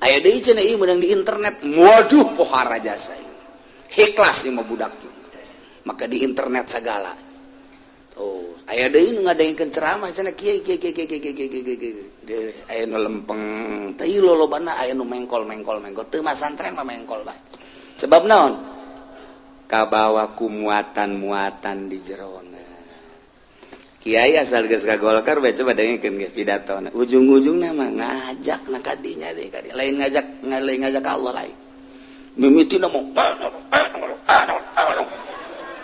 aya deui cenah ieu meunang di internet waduh pohara jasa ikhlas ieu mah budak maka di internet segala aya deui nu ngadengekeun ceramah cenah kieu aya nu lempeng teh ieu lolobana aya nu mengkol teu masantren mah mengkol bae sebab naon kabawa ku muatan-muatan di jerona kiai asal geus ka Golkar bae coba dengekeun ge pidatona ujung-ujungna mah ngajak na kadinya deui kadi lain ngajak ka Allah lain mimitina mah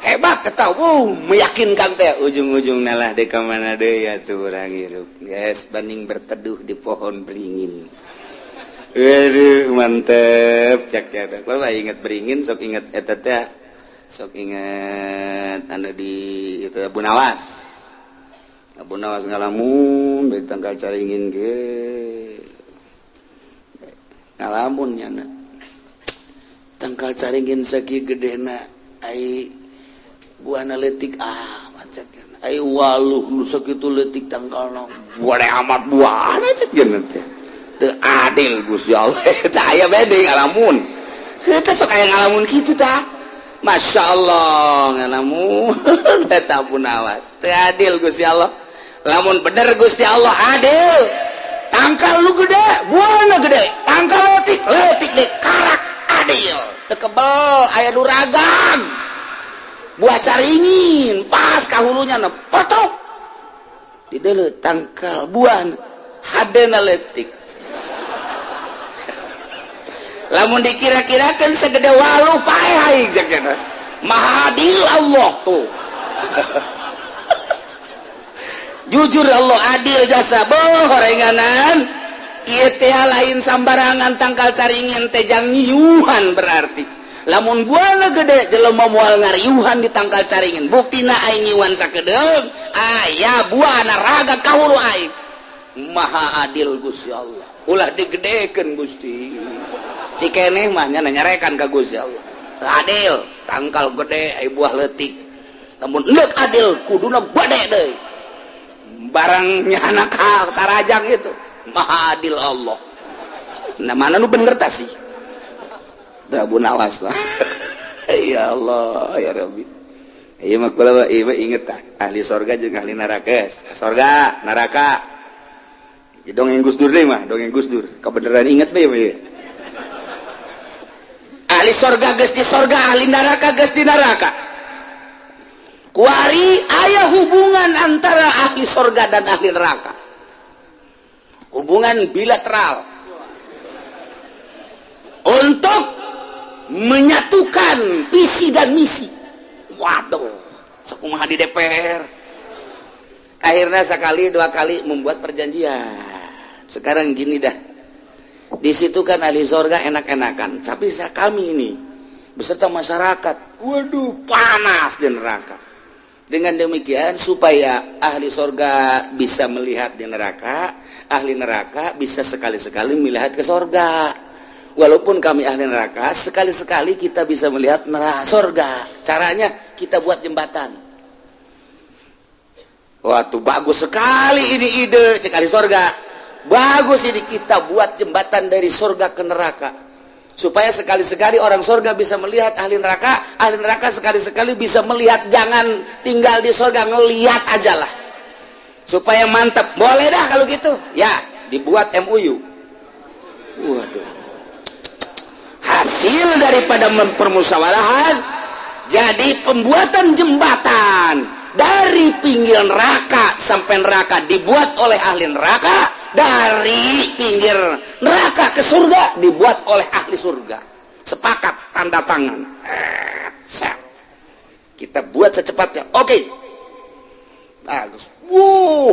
hebat ketahu meyakinkan teh ujung-ujungna lah di ka mana deui atuh urang hirup yes banding berteduh di pohon beringin aduh mantep cek ya kalau inget beringin sok inget eta teh sok inget anu di itu Abu Nawas ngalamun dari tanggal caringin ge ngalamun nyana tanggal caringin sakieu gedena ai buana leutik macet ai waluh nu sakitu leutik tangkalna buane amat buana cek geuna teh teu adil Gusti Allah tah aya bede ngalamun teh sok aya ngalamun kitu tah masyaallah ngalamun eta pun awas teu adil Gusti Allah lamun bener Gusti Allah adil tangkal lu gede buana gede tangkal leutik deh karak adil teu kebel aya nu ragang buah caringin pas kahulunya potok di deuleu tangkal buah hadena leutik lamun dikira-kirakan segede waluh pae haing jakena maha adil Allah tuh. Jujur Allah adil jasa boh horenganan ieu teh lain sambarangan tangkal caringin teh jang nyuhan berarti lamun buana gede jelema moal ngariuhan di tangkal caringin buktina aing nyuhan sakedeung aya buana raga kahulu aing maha adil Gusti Allah ulah digedekeun Gusti cikeneh mah nya nyarekan ka Gusti Allah teu adil tangkal gede aya buah leutik namun neuk adil kuduna bade deui barangnya anak tarajang itu maha adil Allah nah mana nu bener tah sih da bun awas lah. Ya Allah ya Rabbi ieu mah kula ieu inget tah ahli surga jeung ahli neraka surga neraka dongeng Gus Dur deh mah dongeng Gus Dur kebenaran inget bae ya ahli surga geus di surga ahli neraka geus di neraka kuari aya hubungan antara ahli surga dan ahli neraka hubungan bilateral untuk menyatukan visi dan misi. Waduh, sakumaha di DPR. Akhirnya sekali dua kali membuat perjanjian. Sekarang gini dah. Di situ kan ahli surga enak-enakan, tapi kami ini beserta masyarakat, waduh panas di neraka. Dengan demikian supaya ahli surga bisa melihat di neraka, ahli neraka bisa sekali-sekali melihat ke surga. Walaupun kami ahli neraka, sekali-sekali kita bisa melihat neraka surga. Caranya kita buat jembatan. Waduh bagus sekali ini ide cek ahli surga. Bagus ini kita buat jembatan dari surga ke neraka. Supaya sekali-sekali orang surga bisa melihat ahli neraka sekali-sekali bisa melihat, jangan tinggal di surga, ngelihat aja lah. Supaya mantap. Boleh dah kalau gitu. Ya, dibuat MOU. Waduh. Hasil daripada mempermusyawarahkan jadi pembuatan jembatan dari pinggir neraka sampai neraka dibuat oleh ahli neraka, dari pinggir neraka ke surga dibuat oleh ahli surga. Sepakat, tanda tangan. Kita buat secepatnya. Oke. Bagus.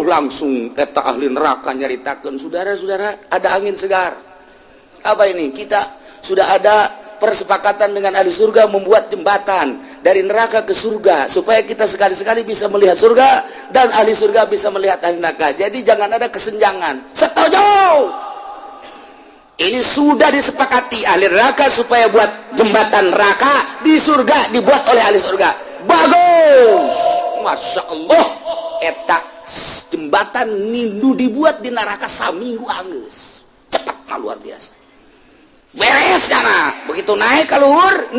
Langsung kata ahli neraka nyaritakeun, saudara-saudara, ada angin segar. Apa ini? Kita sudah ada persepakatan dengan ahli surga membuat jembatan dari neraka ke surga supaya kita sekali-sekali bisa melihat surga dan ahli surga bisa melihat ahli neraka. Jadi jangan ada kesenjangan. Setuju. Ini sudah disepakati ahli neraka supaya buat jembatan neraka, di surga dibuat oleh ahli surga. Bagus. Masya Allah. Eta jembatan nindu dibuat di neraka saminggu anggeus. Cepat luar biasa. Beres sana begitu naik ke luhur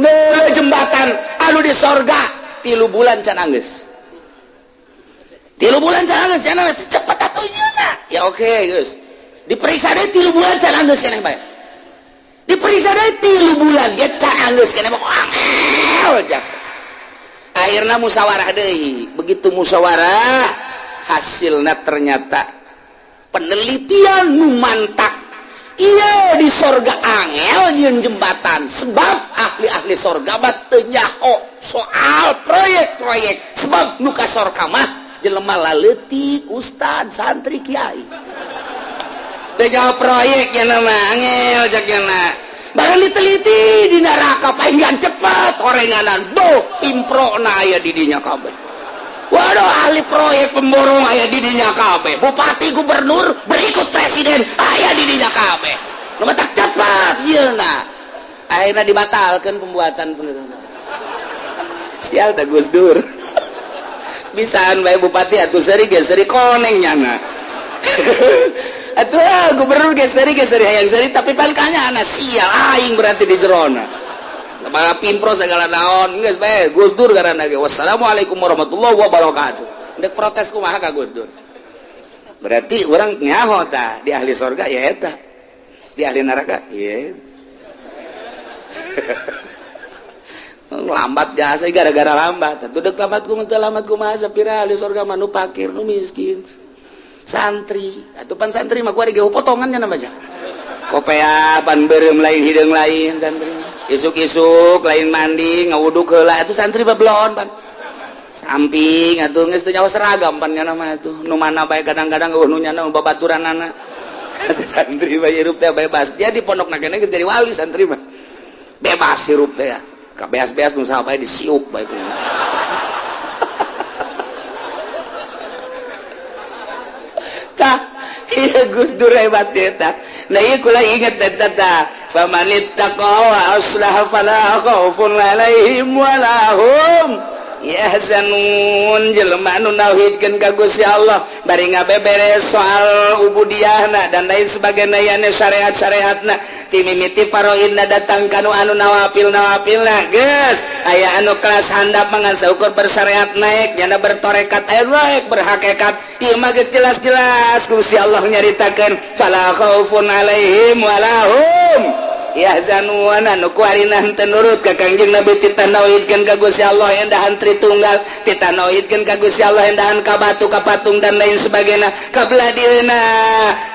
jembatan anu di sorga 3 bulan can anggeus 3 bulan can anggeus cenah cepet atunya ya oke geus diperiksa deui 3 bulan can anggeus keneh bae diperiksa deui 3 bulan ge can anggeus keneh angel jasa akhirna musyawarah deui begitu musyawarah hasilna ternyata penelitian nu mantak. Iya di sorga angel nyeun jembatan sebab ahli-ahli sorga mah teu nyaho soal proyek-proyek sebab nu ka sorga mah jelema laleutik ustad santri kiai teu nyaho proyek nya mah angel jakna barang diteliti di neraka paengan cepet orenganan boh improna aya di dinya kabeh. Waduh ahli proyek pemborong aya di dinya kabeh. Bupati gubernur berikut presiden aya di dinya kabeh. Nu tak cepat yeuna. Akhirna dibatalkeun pembuatan sial da Gus Dur. Bisaan bae bupati atuh seuri ge seuri koneng nyana. Atuh gubernur ge seuri hayang seuri tapi pan kanyana sial aing berarti di jerona. Kepala pimpro segala naon geus bae Gus Dur ngaranna ge. Wassalamualaikum warahmatullahi wabarakatuh. Dek protes kumaha ka Gus Dur. Berarti urang nyaho tah di ahli surga ya eta. Di ahli neraka ya. Lambat jasa gara-gara lambat. Atuh dek lambat kumaha teu lambat kumaha sapira ahli surga mah nu fakir nu miskin. Santri, atuh pan santri mah kuari ge potongannya na baca. kopeapan berem lain hidung lain santri isuk-isuk lain mandi ngawuduk heula itu santri babelon pan samping atuh geus teu nyawa seragam pan nya mah atuh nu mana bae kadang-kadang nu nyana babaturanana santri bae hirup teh bebas dia di pondokna keneh geus jadi wali santri mah bebas hirup teh ya kabeas-beas nu saha bae disiuk bae ku tah ieu Gus Dur hebat eta nah ieu kula inget eta famanit taqwa wa aslaha fala khaufun alaihim wala hum yahzanun jelema nu nauhidkeun ka Gusti Allah bari ngabeberes soal ubudiyahna dan lain sebagainya yana syariat-syariatna ti mimiti faraidna datang kanu anu nawafilna geus aya anu kelas handap mangan saukur bersyariat naik nyana bertorekat aya naik berhakikat ieu mah geus jelas-jelas Gusti Allah nyaritakeun fala khaufun alaihim wala hum yahzanun anu kuarina henteu nurut ka Kangjeng Nabi titanauhidkeun ka Gusti Allah endahan Tritunggal titanauhidkeun ka Gusti Allah endahan ka batu ka patung dan lain sebagainya kabelah dirina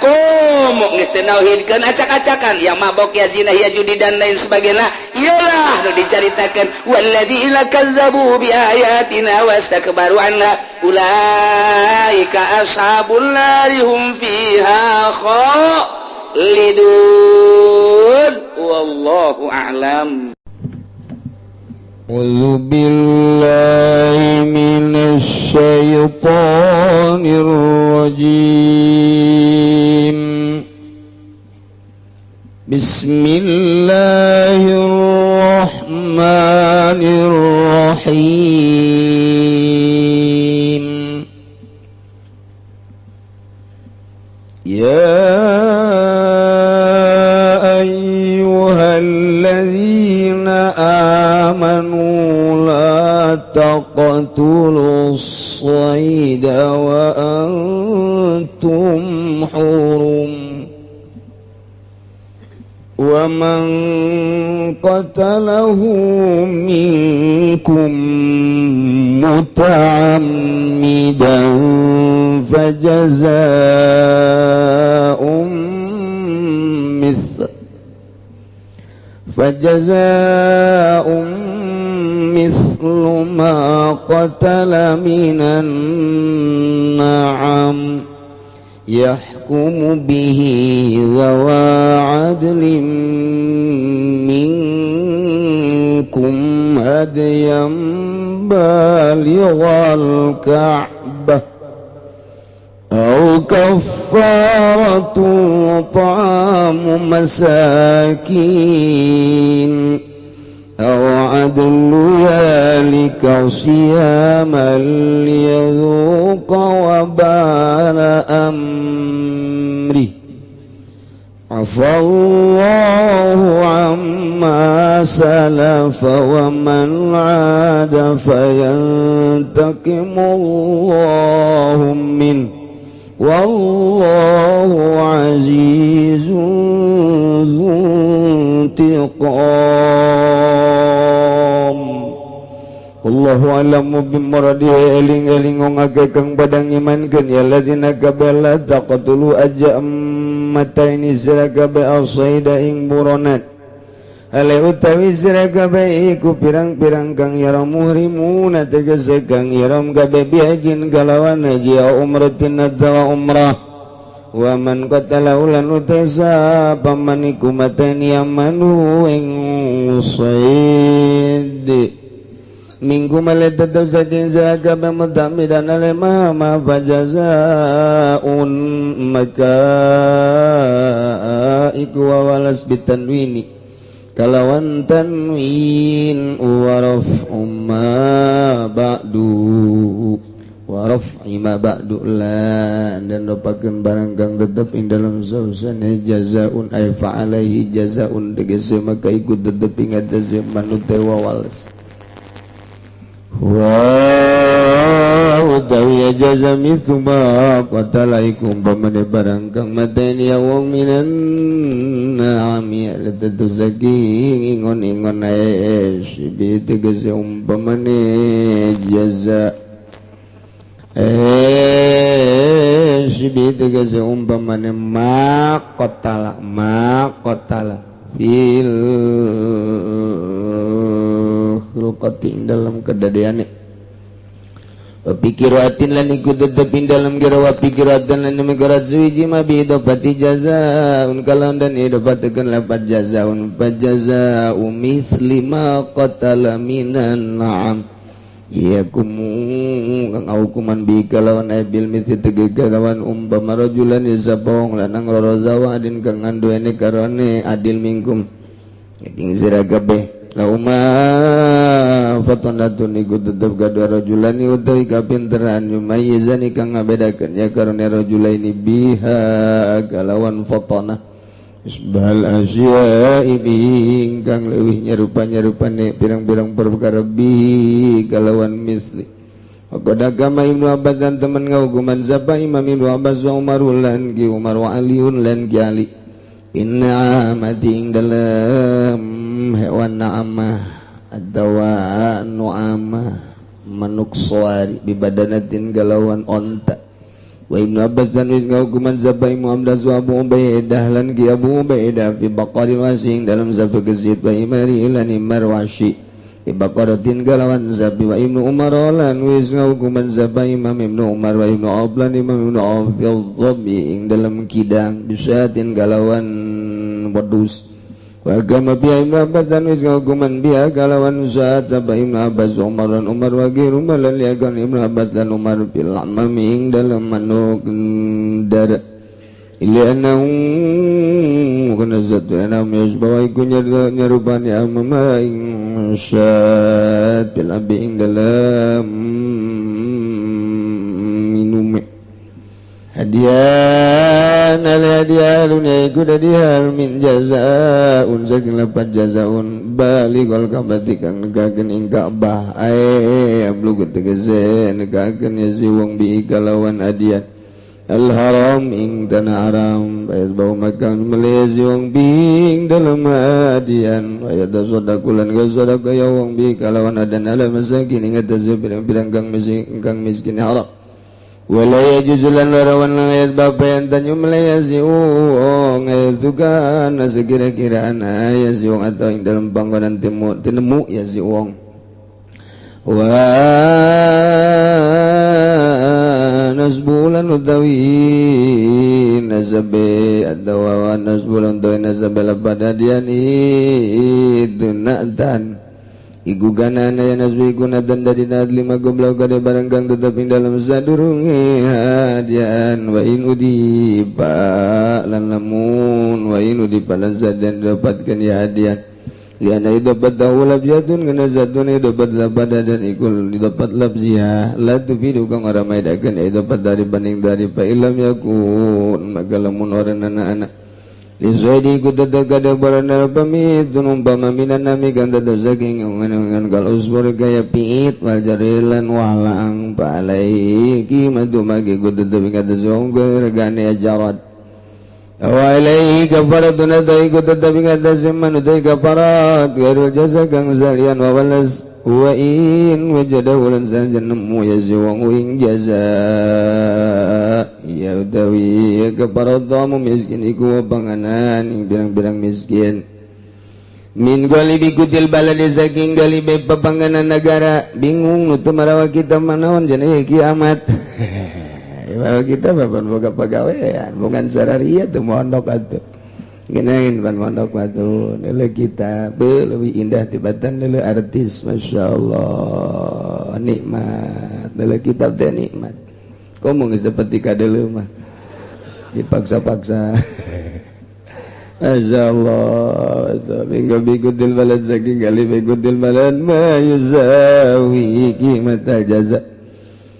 kumu geus teu nauhidkeun acak-acakan ya mabok ya zina ya judi dan lain sebagainya iyalah nu dicaritakeun walladzina kazzabu bi ayatina wastakbaru anha ulaika ashabun nari hum fiha khalidun wallahu a'lam. A'udzu billahi minasy syaithanir rajim. Bismillahirrahmanirrahim. Ya ayyuhalladzina amanu la taqtulus sayda wa antum hurum wa man qatalahu minkum muta'ammidan فجزاء مثل ما قتل من النعم يحكم به ذوى عدل منكم هديا بالغ الكعبة أو كفارة طعام مساكين أو عدل ذلك صياما ليذوق وبال أمره عفى الله عما سلف ومن عاد فينتقم الله منه wallahu azizun intiqam. Allahu alamu bimuradi eling-eling ngagekang badang imankeun ya ladina kabala taqtulu aja mataini zirakabe asaida ing buronat ale utawi zirakabe iku pirang-pirang kang yaram muhrimuna tegese kang yaram gabe biajin kalawan haji umratin adawa umrah wa man qatala ulan utasa pamaniku matani amanu ing usaid minggu maledatu saking zakabe mutamidan alema ma fajazaun maka iku walas bitanwini kalawan tanwin waraf umma ba'du waraf ima ba'du lan dan dopakeun barang kang tetep ing dalam sausana jazaun ay fa'alaihi jazaun tegese maka iku tetep ing atase manut wawalas wa utawi jaza mithlu ma qatalaikum pamane barang kang mateni wong minan na'ami ladatu saking ingon-ingon ae sibi tegese umpamane jaza yashbi tegese umpamane maqatala fil khulqati dalam kedadeane pikiratin lan iku tetepin dalam gerawa pikiratan lan megarat suwiji mabi dapati jazaun kalam dan dapatekeun lapat jazaun fajazau misli ma qatala minan na'am iya kumu kang hukuman bi kalawan abil miti tege kalawan umpama rajulan isabong lanang loro zawadin kang anduene karone adil mingkum ing sira kabeh lauma fatonatun iku tetep gadua rajulani utawi kapinteran yumayizani kang ngabedakeun ya karone rajulaini biha kalawan fatona isbal asya'i bihi kang leuwih nyerupa-nyerupane pirang-pirang perkara bihi kalawan misli Qad agama Ibnu Abbas dan teman ngauguman sapa Imam Ibnu Abbas wa Umar lan ki Umar wa Aliun lan ki Ali inna amati ing dalam hewan na'amah adawa nu'amah manuk suari bibadanatin galawan onta wa Ibnu Abbas dan wis ngaukuman sabai Muhammad wa Abu Ubaidah lan ki Abu Ubaidah fi baqari wasing dalam satu kesit wa imari lan imar washi fi baqaratin galawan sabi wa Ibnu Umar lan wis ngaukuman sabai Imam Ibnu Umar wa Ibnu Ablan Imam Ibnu Auf fi dhabi ing dalam kidang bisatin galawan wedus wa agama biya Ibnu Abbas dan wis ngaguman biya kalawan saat sahabat Ibnu Abbas Umar dan Umar wa girum lan liagan Ibnu Abbas dan Umar bil amaming dalam manuk dara ila annahu kana zatu ana yasbawa iku nyarupani amama ing syat bil abing dalam minum hadiah al-hadialun iku dadihal min jazaun saking lapat jazaun baligol kabati kang negakeun ing Ka'bah ae ablu tegese negakeun ya si wong bi kalawan hadiah al-haram ing tanah haram bayat bau makan melezi wong bi ing dalam hadiah bayat sodakulan ga sodaka ya wong bi kalawan adan ala masakin ing atas pirang-pirang kang miskin haram wala yajuzulan larawan ayat bapa yang tanyo melayasi uong ayat suka na sekira-kiraan ayat si uong atau yang dalam panggonan tinemu ya si uong wa nasbulan utawi nasabe atau wa nasbulan utawi nasabe lapad hadian itu na'tan iguganan ya nasbi kunatan dari nadli magoblaw kada baranggang tetapin dalam sadurungi hadian wa in udipa lan lamun wa in udipa lan sadan dapatkan ya hadian liana dapat dawulab jatun kana zatun dapat labada dan ikul dapat labziah la tufidu kang aramay dagan dapat dari banding dari pa ilam yakun magalamun orang anak-anak Lisaidi ku tetap kada barana pamit umpama minan nami kan tetap saking ngan kal usbur kaya piit wal jarilan walang palai kimatu magi ku tetap kada songgo regane ajarat awalai kafaratun adai ku tetap kada seman udai kafarat garul jasa kang salian wawalas wa in wajada ulan sanjan nemu ya siwang uing jasa ya utawi kafaratamu miskin iku panganan ing birang-birang miskin min galibi kutil balade saking galibi papanganan negara bingung nutu marawa kita manaon jenenge kiamat marawa kita bapan boga pagawean bukan sararia teu mondok atuh ginain pan mondok batu nele kita lebih indah tibatan nele artis Masya Allah nikmat nele kitab teh nikmat ngomong seperti kadelu mah dipaksa-paksa Masya Allah minggu bikutil balad saking kali bikutil balad ma yusawi kimatal jaza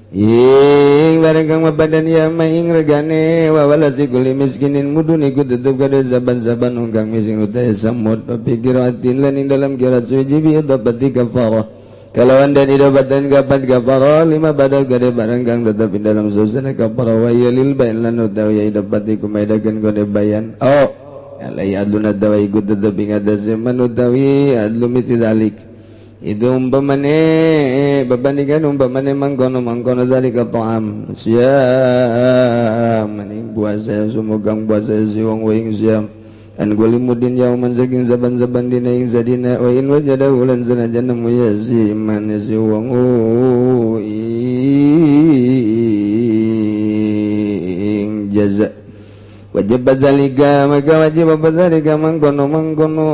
ing barang kang mabadan ya maing regane wa walasi kulli miskinin mudun iku tetep kada saban-saban kang miskin utaya samud pikiratin lan ing dalam kirat suci bi dapat kafarah kalawan dan idabatan kapan kafarah lima badal kada barang kang tetep ing dalam susana kafarah wa yalil bain lan utawi dapat iku maidakan kada bayan alai adlun adawi iku tetep ing ada zaman utawi adlu mitidalik itu umpamane babandingkan umpamane mangkono zalika ta'am siam maning puasa sumugang puasa si wong wing siam an gulimudin yauman saking saban-saban dina ing sadina wa in wajada ulan sanajan nemu ya si man si wong ing jaza wajib dzalika maka wajib dzalika mangkono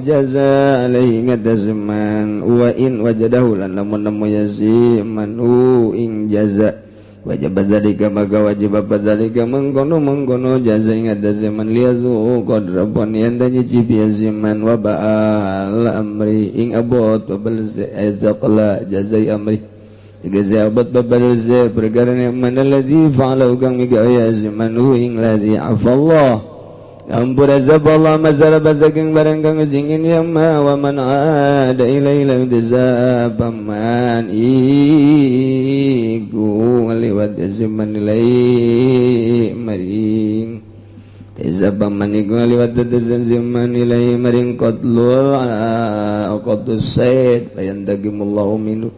jaza alaihi ngadasman wa in wajadahu lan lamun nemu yasiman ing jaza wajib dzalika maka wajib dzalika mangkono jaza ngadasman liazu qadrapun yanda nyicipi yasiman wa ba'al amri ing abot babal azqala jazai amri Gazabat babalze perkara mana ladzi fa'alahu kang migaya zamanu ing ladzi afallah ampura zaballah mazara bazaking barang kang jingin yama wa man ada ilaila jazabaman iku liwat zaman ilai maring jazabaman iku liwat zaman ilai maring qatlul qatus sayd bayandagimullahu minhu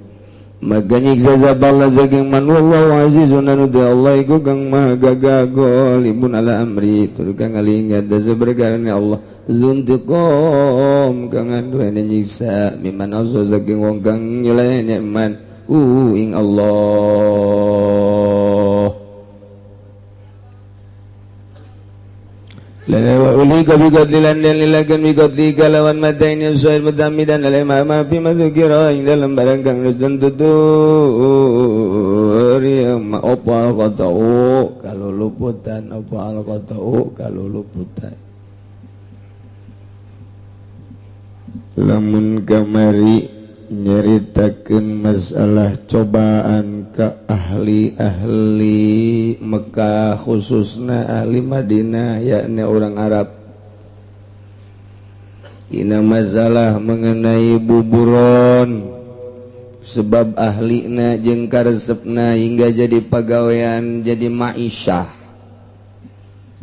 maganyig zazaballa zaking man wallahu azizun anu de Allah iku kang maha gagah libun ala amri tur kang alingad da berkarane Allah zuntiqom kang anduene nyiksa miman azza zaking wong kang nyeleh nikmat ing Allah lana wa ulika biqadlilan dan lilakan biqadlika lawan madain yasu'il mudamidan alimama bima dzukira ing dalam barang kang nusdan tutur ya ma apa qata'u kaluluputan apa al-qata'u kaluluputan lamun kamari nyeritakeun masalah cobaan ka ahli-ahli Mekah khususna ahli Madinah yakni orang Arab. Ina masalah mengenai buburon sebab ahlina jeung karesepna hingga jadi pagawean jadi ma'isyah.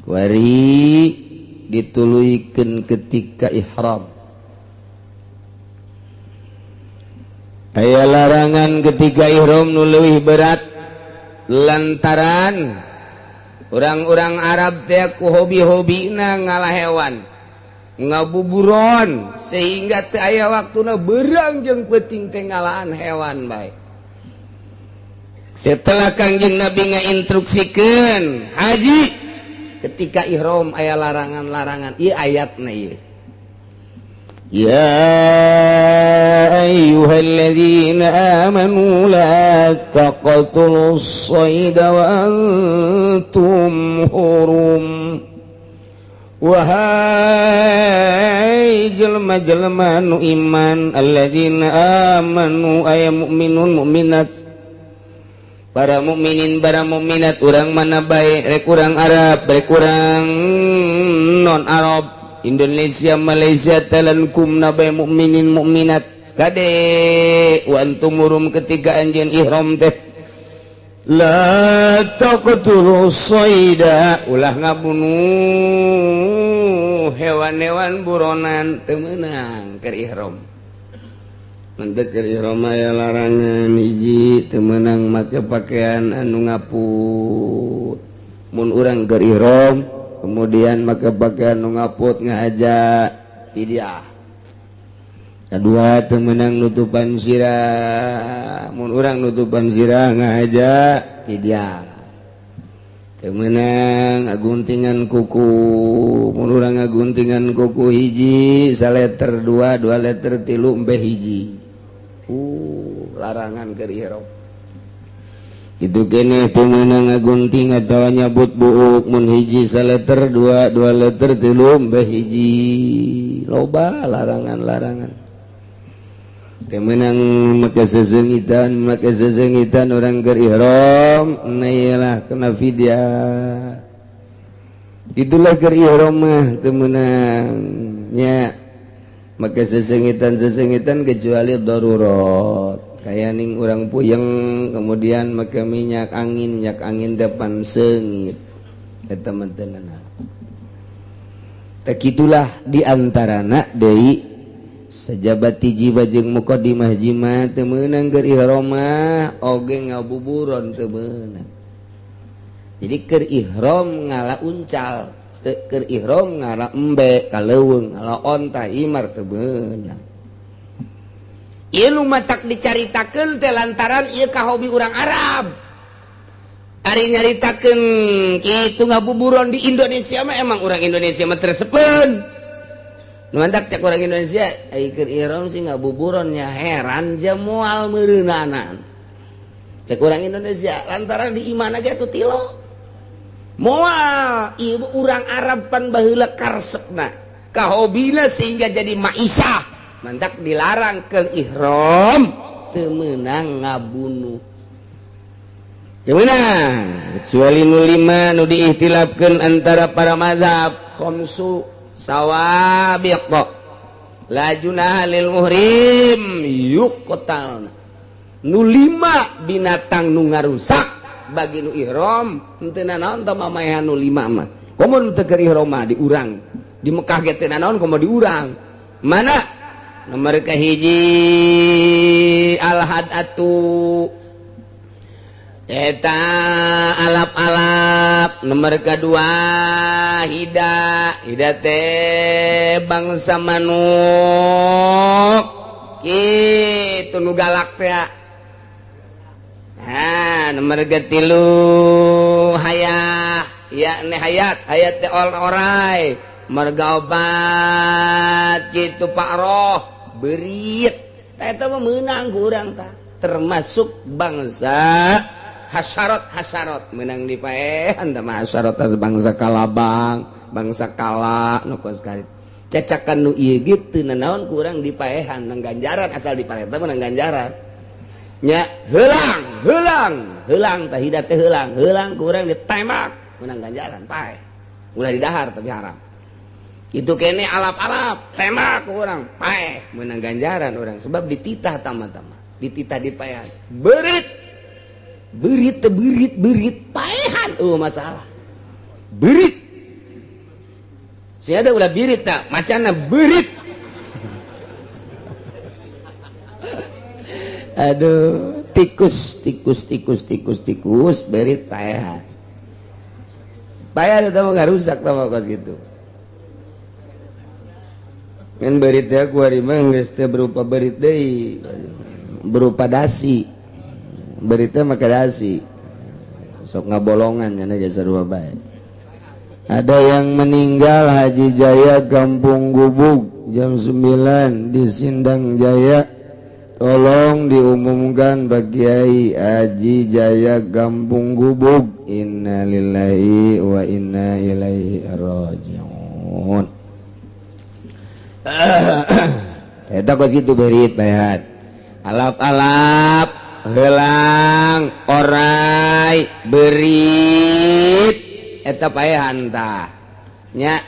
Wari dituluykeun ketika ihram. Aya larangan ketika ihram nu leuwih berat lantaran orang-orang Arab teh ku hobi-hobina ngalah hewan ngabuburon sehingga teu aya waktuna beurang jeung peuting teh ngalahan hewan bae. Setelah Kangjeng Nabi ngainstruksikeun haji ketika ihram aya larangan-larangan ieu ayatna ieu Ya ayyuhalladzina amanu la taqtulus sayda wa antum hurum wahai jelma-jelma nu iman alladzina amanu ay mu'minun mu'minat para mukminin para mukminat urang mana bae rek urang Arab rek urang non Arab Indonesia Malaysia talankum nabai mukminin mukminat kade wa antum murum ketika anjeun ihram teh la taqtulus sayda ulah ngabunuh hewan-hewan buronan teu meunang keur ihram mun keur ihram aya larangan hiji teu meunang make pakaian anu ngaput mun urang keur ihram kemudian maka pakaian nu ngaput ngahaja fidyah. Kedua temenang nutupan sirah mun urang nutupan sirah ngahaja fidyah. Temenang aguntingan kuku mun urang aguntingan kuku hiji saleter dua leter tilu embe hiji. Larangan keur ihram. Itu kene pemenang agunting atau nyabut buuk mun hiji saleter dua leter tilu mbah hiji loba larangan-larangan pemenang make sesengitan orang keur ihram nailah kena fidyah itulah keur ihram mah teu meunang nya make sesengitan kecuali darurat kayak ning orang puyeng kemudian make minyak angin depan sengit eta mah teu ngena tak itulah diantarana deui sajabati jiba jeung muqaddimah jima teu meunang keur ihram oge ngabuburon teu meunang. Jadi keur ihram ngala uncal, teu keur ihram ngala embe kaleuweung, ngala onta imar teu meunang. Ieu nu matak dicaritakeun teh lantaran ieu kahobi urang Arab. Ari nyaritakeun kitu ngabuburon di Indonesia mah emang urang Indonesia mah treseupeun. Nuantak cek orang Indonesia, keur ihram sih ngabuburonnya heran aja moal meureunanan. Cek orang Indonesia, lantaran di iman aja tuh tilo. Moal ieu urang Arab pan baheula karesepna, kahobina sehingga jadi maisha. Mantak dilarang ke ihram teu meunang ngabunuh. Teu meunang, kecuali nu lima nu diihtilafkeun antara para mazhab khamsu sawabiq la junaha lil muhrim yuqtal. Nu lima binatang nu ngarusak bagi nu ihram henteu naon tah mamaehan nu lima mah. Komo teu keur ihram mah di urang. Di Mekah ge teu naon komo di urang. Mana? Nomor kahiji al-hadatu eta alap-alap. Nomor kedua hida teh bangsa manuk kitu nu galak teh. Nomor katilu hayah ya ne hayat teh orai marga obat kitu Pak Roh berit eta mah meunang ku urang tah termasuk bangsa hasarot menang di paehan tah mah hasarot bangsa kalabang bangsa kala nu kos karit cacakan nu ieu ge teu nanaon ku urang di paehan nang ganjaran asal di pareta mah nang ganjaran nya heulang tah hidat teh heulang ku urang ditembak menang ganjaran pae ulah didahar tapi haram itu kene alap-alap tembak ku urang pae menang ganjaran urang sebab dititah tama-tama dititah di paehan berit paehan masalah berit si ada ulah birit tak macana berit. Aduh tikus berit paehan itu mah ngarusak tama kos gitu kan berit teh ku ari mah geus teh berupa berit deui berupa dasi berita maka dasi sok ngabolongan nya jasa sarua bae. Ada yang meninggal Haji Jaya Kampung Gubug jam 9 di Sindang Jaya. Tolong diumumkan Pak Kiai Haji Jaya Kampung Gubug. Innalillahi wa inna ilaihi rajiun. Eta kos kitu beurit baehat. Alap-alap helang orai berit eta paehan tah nya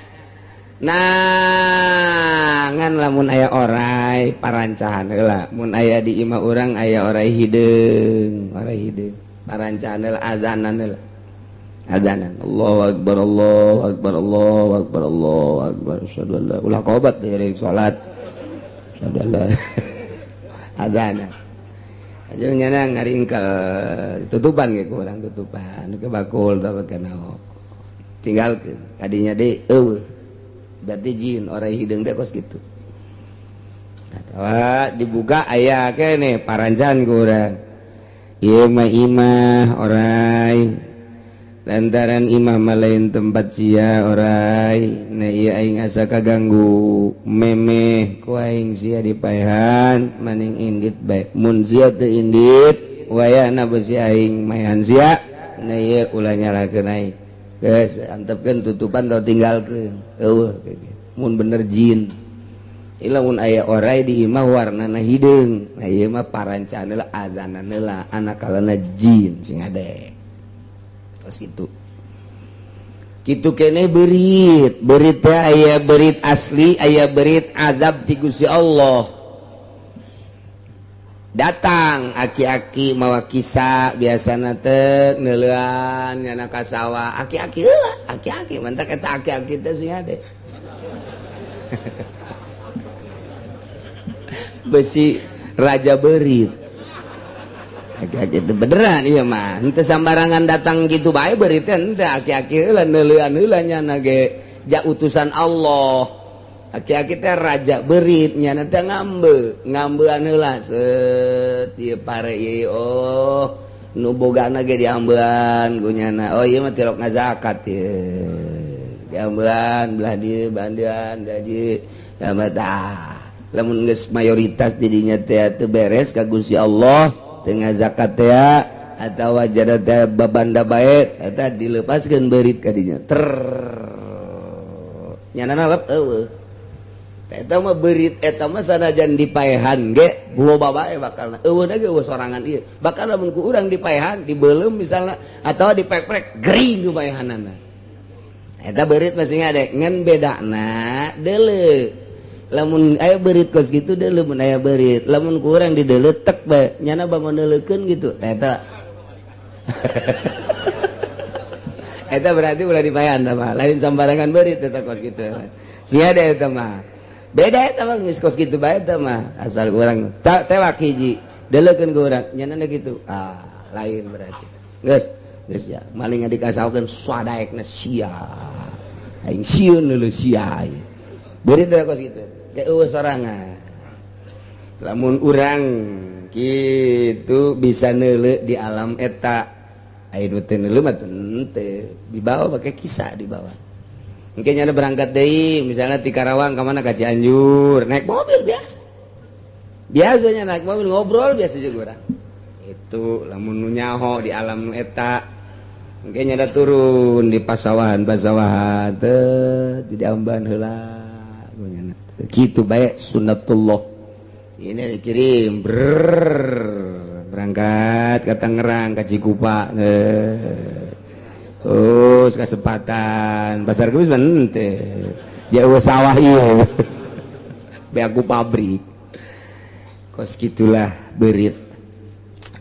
nah ngan lamun aya orai parancahan heula mun aya di imah urang aya orai hideung parancahan heula azanan heula azanan Allahu akbar asyhadu an la ulah qobat dari salat asyhadu an la azanan aja nyana ngaringkel tutupan ge ku urang tutupan ke bakul tah ke naon tinggalkeun kadinya deui eueuh berarti jin orai hideung teh kos kitu atawa dibuka aya keneh parancan ku urang ieu mah imah orai lantaran imah mah lain tempat sia orai na ieu aing asa kaganggu memeh ku aing sia di paehan maning indit bae mun sia teu indit wayahna beusi aing maehan sia na ieu ulah nyalakeun aing geus antepkeun tutupan tau tinggalkeun eueuh mun bener jin ila mun aya orai di imah warnana hideung na ieu mah parancan heula azanan heula anakalana jin sing ade pas gitu kene berit teh aya berit asli aya berit azab ti Gusti Allah datang aki-aki mawa kisah biasana teh neuleuan nyana ka sawah aki-aki heula aki-aki mantak eta aki-aki teh sing ade besi raja berit gitu beneran iya mah henteu sambarangan datang gitu bae berit teh henteu aki-aki heula neuleuan-heula nyana ge ja utusan Allah aki-aki teh raja berit nyana teh ngambean heula set ieu pare ieu oh nu bogana ge diambean ku nyana oh ieu mah tirok ngazakat ieu diambean belah dieu bandian daji tah lamun geus mayoritas didinya teh teu beres ka Gusti Allah teu ngazakat teh atawa jada teh babanda bae eta dilepaskeun beurit ka dinya nyanana lep eueuh eta mah beurit eta mah sanajan dipaehan ge loba bae bakalna eueuhna ge eueuh sorangan ieu bakal lamun ku urang dipaehan dibeuleum misalna atawa dipek-pek gering ku paehanana eta beurit masih ngade ngan bedana deuleu lamun aya beurit kos gitu deuleu mun aya beurit lamun ku urang dideuleu tek bae nyana bangun deuleukeun gitu eta eta berarti ulah dipaehan tah mah lain sambarangan beurit eta kos gitu sia da eta mah beda eta mah geus kos kitu bae eta mah asal urang tewak hiji deuleukeun ku urang nyanana kitu lain berarti geus ya maling dikasaokeun swadaekna sia aing sieun heuleuh sia beurit teh kos kitu ge eueuh sorangan lamun urang kitu bisa neuleuh di alam eta aya nu teu neuleuh mah teu dibawa pakai kisah dibawa engke nyana berangkat deui misalnya ti Karawang ka mana ka Cianjur naik mobil biasanya naik mobil ngobrol biasa juga urang itu lamun nu nyaho di alam nu eta engke nyana turun di pasawahan teu diamban heula nyana kitu bae sunnatullah ini dikirim berangkat ke Tangerang ke Cikupa terus kesempatan pasar kemis ente ya sawah ieu be aku pabrik kos gitulah beurit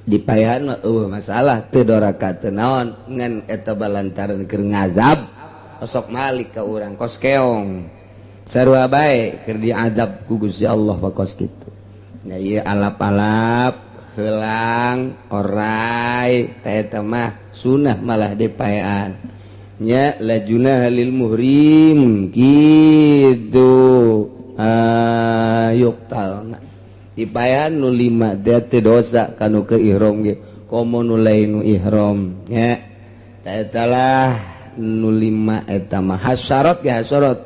dipaehan mah masalah teu doraka teu naon ngan eta balantaran keur ngazab sok malik ka urang kos keong sarua bae keur diazab ku Gusti Allah pa kos kitu nya ieu alap-alap helang orai eta mah sunah malah dipaean nya lajuna halil muhrim kitu yuktalna dipaean nu 5 teh dosa kanu ke ihram ge komo nu lain nu ihram nya eta lah nu 5 eta mah hasyarat ge hasyarat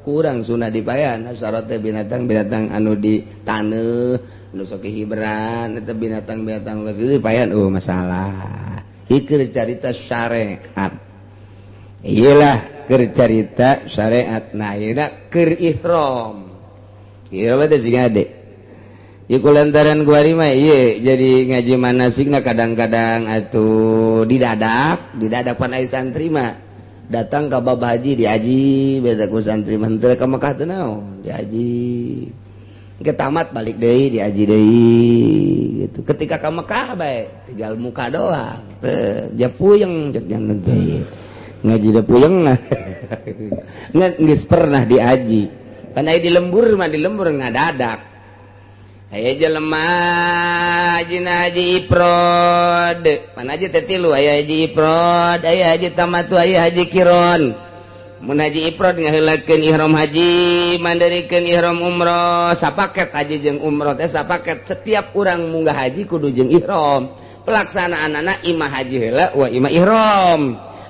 kurang sunah dipaean hasyarat teh binatang-binatang anu di taneuh nu sok hiburan eta binatang-binatang geus dipaean masalah ikeur carita syariat iyalah keur carita syariat nah ieu keur ihram ieu mah teh sing ade ieu kulantaran kuari mah ieu jadi ngaji manasikna kadang-kadang atuh didadapan aya santri mah datang ka bab haji diaji beda ku santri mah teu ka Mekah teh naon diaji ke tamat balik deui diaji deui gitu ketika ka Mekah bae tinggal muka doang teu ja puyeng cek jangan teh ngaji da puyeng ngan geus pernah diaji kan aya di lembur ngadadak aya jelema hajina haji ifrad pan haji teh tilu aya haji ifrad aya haji tamatu aya haji kiron mun haji ifrad ngaheulakeun ihram haji mandarikeun ihram umroh sapaket haji jeung umroh teh sapaket setiap urang munggah haji kudu jeung ihram pelaksanaanana imah haji heula wa imah ihram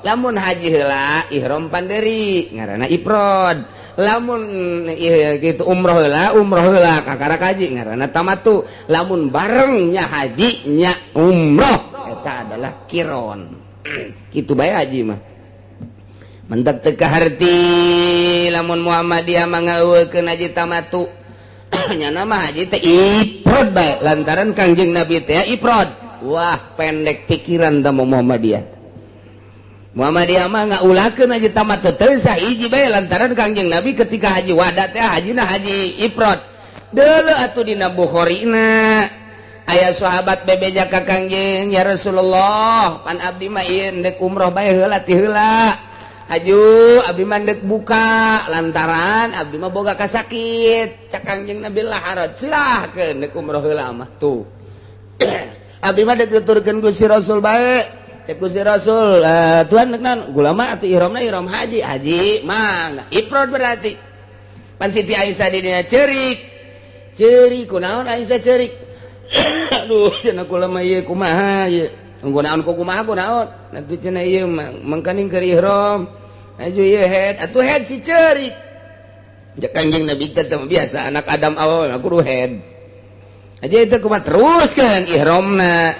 lamun haji heula ihram panderi ngaranna ifrad lamun kitu umroh heula kakara haji ngaranna tamatu lamun barengnya haji nya umroh eta adalah kiron kitu bae haji mah mentek teu kaharti lamun Muhammadiyah mah ngeueukeun haji tamatu nyana mah haji teh ifrad bae lantaran Kangjeng Nabi teh ifrad wah pendek pikiran da Muhammadiyah mah ngaulakeun haji tamatu teu sahiji bae lantaran Kangjeng Nabi ketika haji wada teh hajina haji ifrad deuleu atuh dina Bukhari-na aya sahabat bebeja ka Kangjeng ya Rasulullah pan abdi mah ieu dek umroh bae heula ti heula aju abdi mandek buka lantaran abdi mah boga kasakit cak Kangjeng Nabi laharat silahkeun dek umroh heula mah tuh abdi mah dek diturkeun Gusti Rasul bae cek Gusti Rasul Tuhan dek naon gula mah atuh ihramna ihram haji mah ifrad berarti pan Siti Aisyah di dinya cerik kunaon Aisyah cerik aduh cenah kula mah ieu kumaha ieu nggunaon ku kumaha kunaon nanti cenah ieu mangkaning keur ihram aju ieu head atuh head si cerik jak Kangjeng Nabi teh biasa anak Adam awal kudu head aja itu kumaha teruskeun ihramna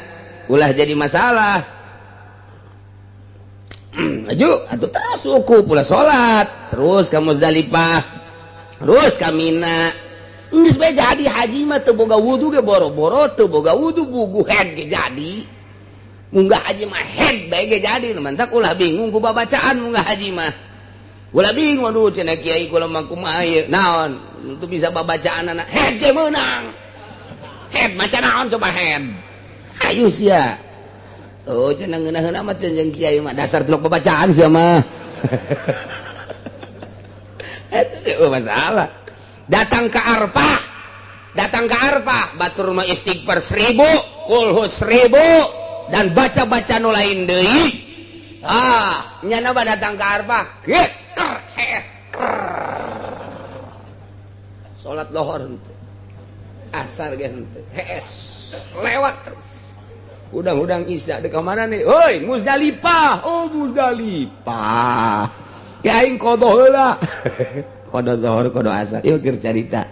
ulah jadi masalah aju atuh terus uku pula salat terus ka Muzdalifah terus ka Mina geus bae jadi haji mah teu boga wudu ge boro-boro teu boga wudu bugu head ge jadi munggah haji mah head bae ge jadi mantak ulah bingung ku babacaan munggah haji mah ulah bingung aduh cenah kiai kula mah kumaha ieu naon untuk bisa babacaan anak head ge meunang head maca naon coba head ayo sia oh cenah ngeunah-ngeunah mah cenah kiai mah dasar teluk babacaan sia mah itu masalah datang ke Arfah batur mah istighfar 1000 kulhus 1000 dan baca-baca nu lain deui nyana ba datang ke Arfah salat lohor henteu asar ge henteu lewat terus udang-udang isya deuk ka mana nih heuy Muzdalifah Muzdalifah ya aing qodho heula qodho zuhur qodho asar ieu keur carita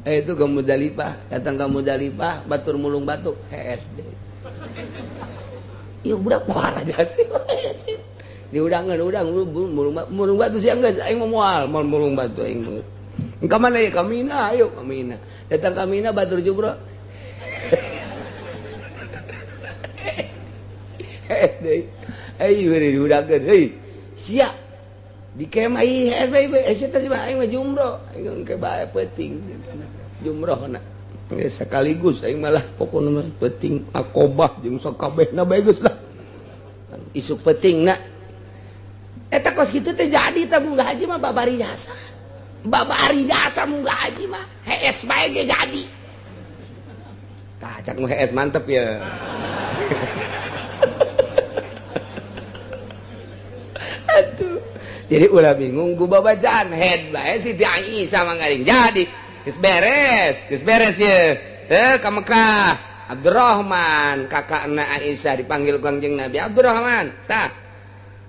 itu ke Muzdalifah datang ke Muzdalifah batur mulung batu SD iya budak parah aja sih diudangan mulung batu siang geus aing moal mulung batu aing ka mana ya ka Mina ayo ka Mina datang ka Mina batur jumrah SD ayo diudangan heuy sia di kemah ieu eta teh aing mah jumrah aing ke bae penting jumrahna sekaligus aing malah pokona mah penting akobah jeung sakabehna bae geus lah isuk pentingna eta kos kitu teh jadi teh munggah haji mah babari jasa munggah haji mah hees bae ge jadi tah cak mah hees mantep ya atuh jadi ulah bingung gua babacaan head bae Siti Aisyah manggaring jadi geus beres ye teu ka Mekah Abdurrahman kakakna Aisyah dipanggil Kangjeng Nabi Abdurrahman tah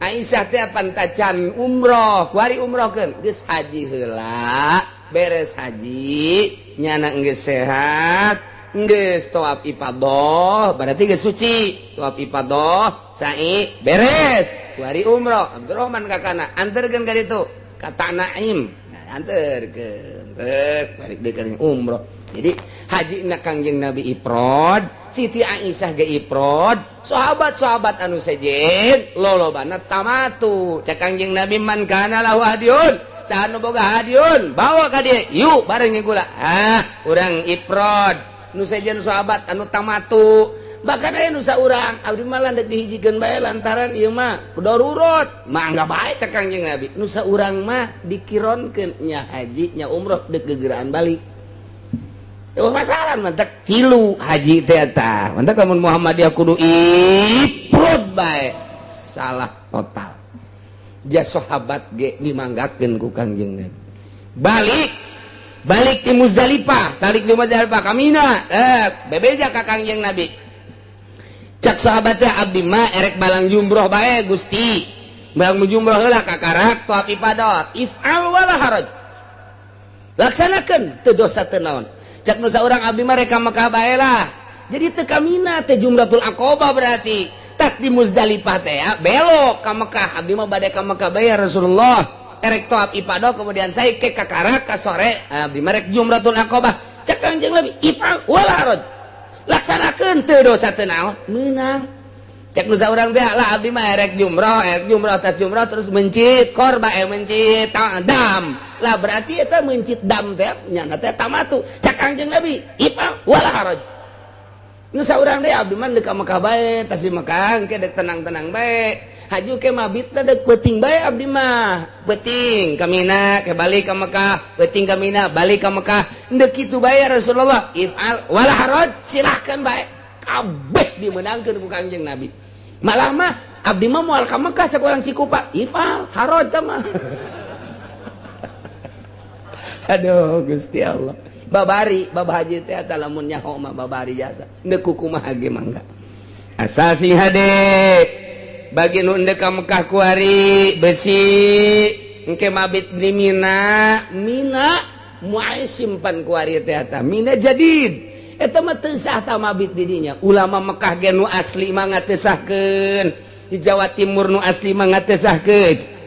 Aisyah teh pantacan umroh kuari umrohkeun geus haji heula beres haji nyana geus sehat geus tawaf ifadah berarti geus suci tawaf ifadah sa'i beres kuari umroh Abdurrahman kakana anterkeun ka ditu ka Tanaim anterkeun balik deui umroh jadi haji na Kangjeng Nabi ifrad Siti Aisyah ge ifrad sahabat-sahabat anu sejen lolobana tamatu cak Kangjeng Nabi man kana lahu hadiun saha nu boga hadiun bawa ka dieu yuk bareng gula urang ifrad nu sejen sahabat anu tamatu bahkan aya nu saurang abdi mah landek dihijikeun bae lantaran ieu mah darurat mangga bae cak Kangjeng Nabi nu saurang mah dikironkeun nya haji nya umroh deuk gegeraan balik masalah mantek tilu haji teh eta mantek lamun Muhammadiyah kudu ifrad bae salah total jas sahabat ge dimanggakeun ku Kangjeng Nabi balik di Muzdalifah tarik di Muzdalifah ka Mina bebeja ka Kangjeng Nabi cak sahabat teh abdi mah erek balang jumroh bae Gusti balang jumroh heula ka karak tawaf ifadah if'al wala haraj laksanakeun teu dosa teu naon cak nu saurang abdi mah rek ka Mekah bae lah jadi teu ka Mina teh Jumratul Aqabah berarti tas di Muzdalifah teh ya belok ka Mekah abdi mah bade ka Mekah bae ya Rasulullah erek tawaf ifadah kemudian sae ke ka karak ka sore abdi mah rek Jumratul Aqabah cak Kangjeng Nabi if'al wala haraj laksanakeun teu dosa teu naon meunang cek nu saurang teh lah abdi mah erek jumrah tas jumrah terus mencit korba mencit dam lah berarti eta mencit dam teh nya teh tamatu cak Kangjeng Nabi if'al wala haraj nu saurang teh abdi mah deuk ka Mekah bae tas di Mekah engke deuk tenang-tenang bae haju ke mabit dek peting bae abdi mah peting ka Mina ke balik ka Mekah peting ka Mina balik ka Mekah endeu kitu bae Rasulullah ifal wala haraj silahkan bae kabeh dimenangkeun ku Kangjeng Nabi malah mah abdi mah moal ka Mekah cak urang Cikupa ifal haraj mah aduh Gusti Allah babari babah haji teh eta lamun nyaho mah babari jasa endeu kukumaha ge mangga asal sing hade bagi nu endeu ka Mekah ku hari besi engke mabit di Mina moal simpan ku hari teh eta Mina jadid eta mah teu sah ta mabit di dinya ulama Mekah ge nu asli mah ngatesahkeun di Jawa Timur nu asli mah ngatesahkeun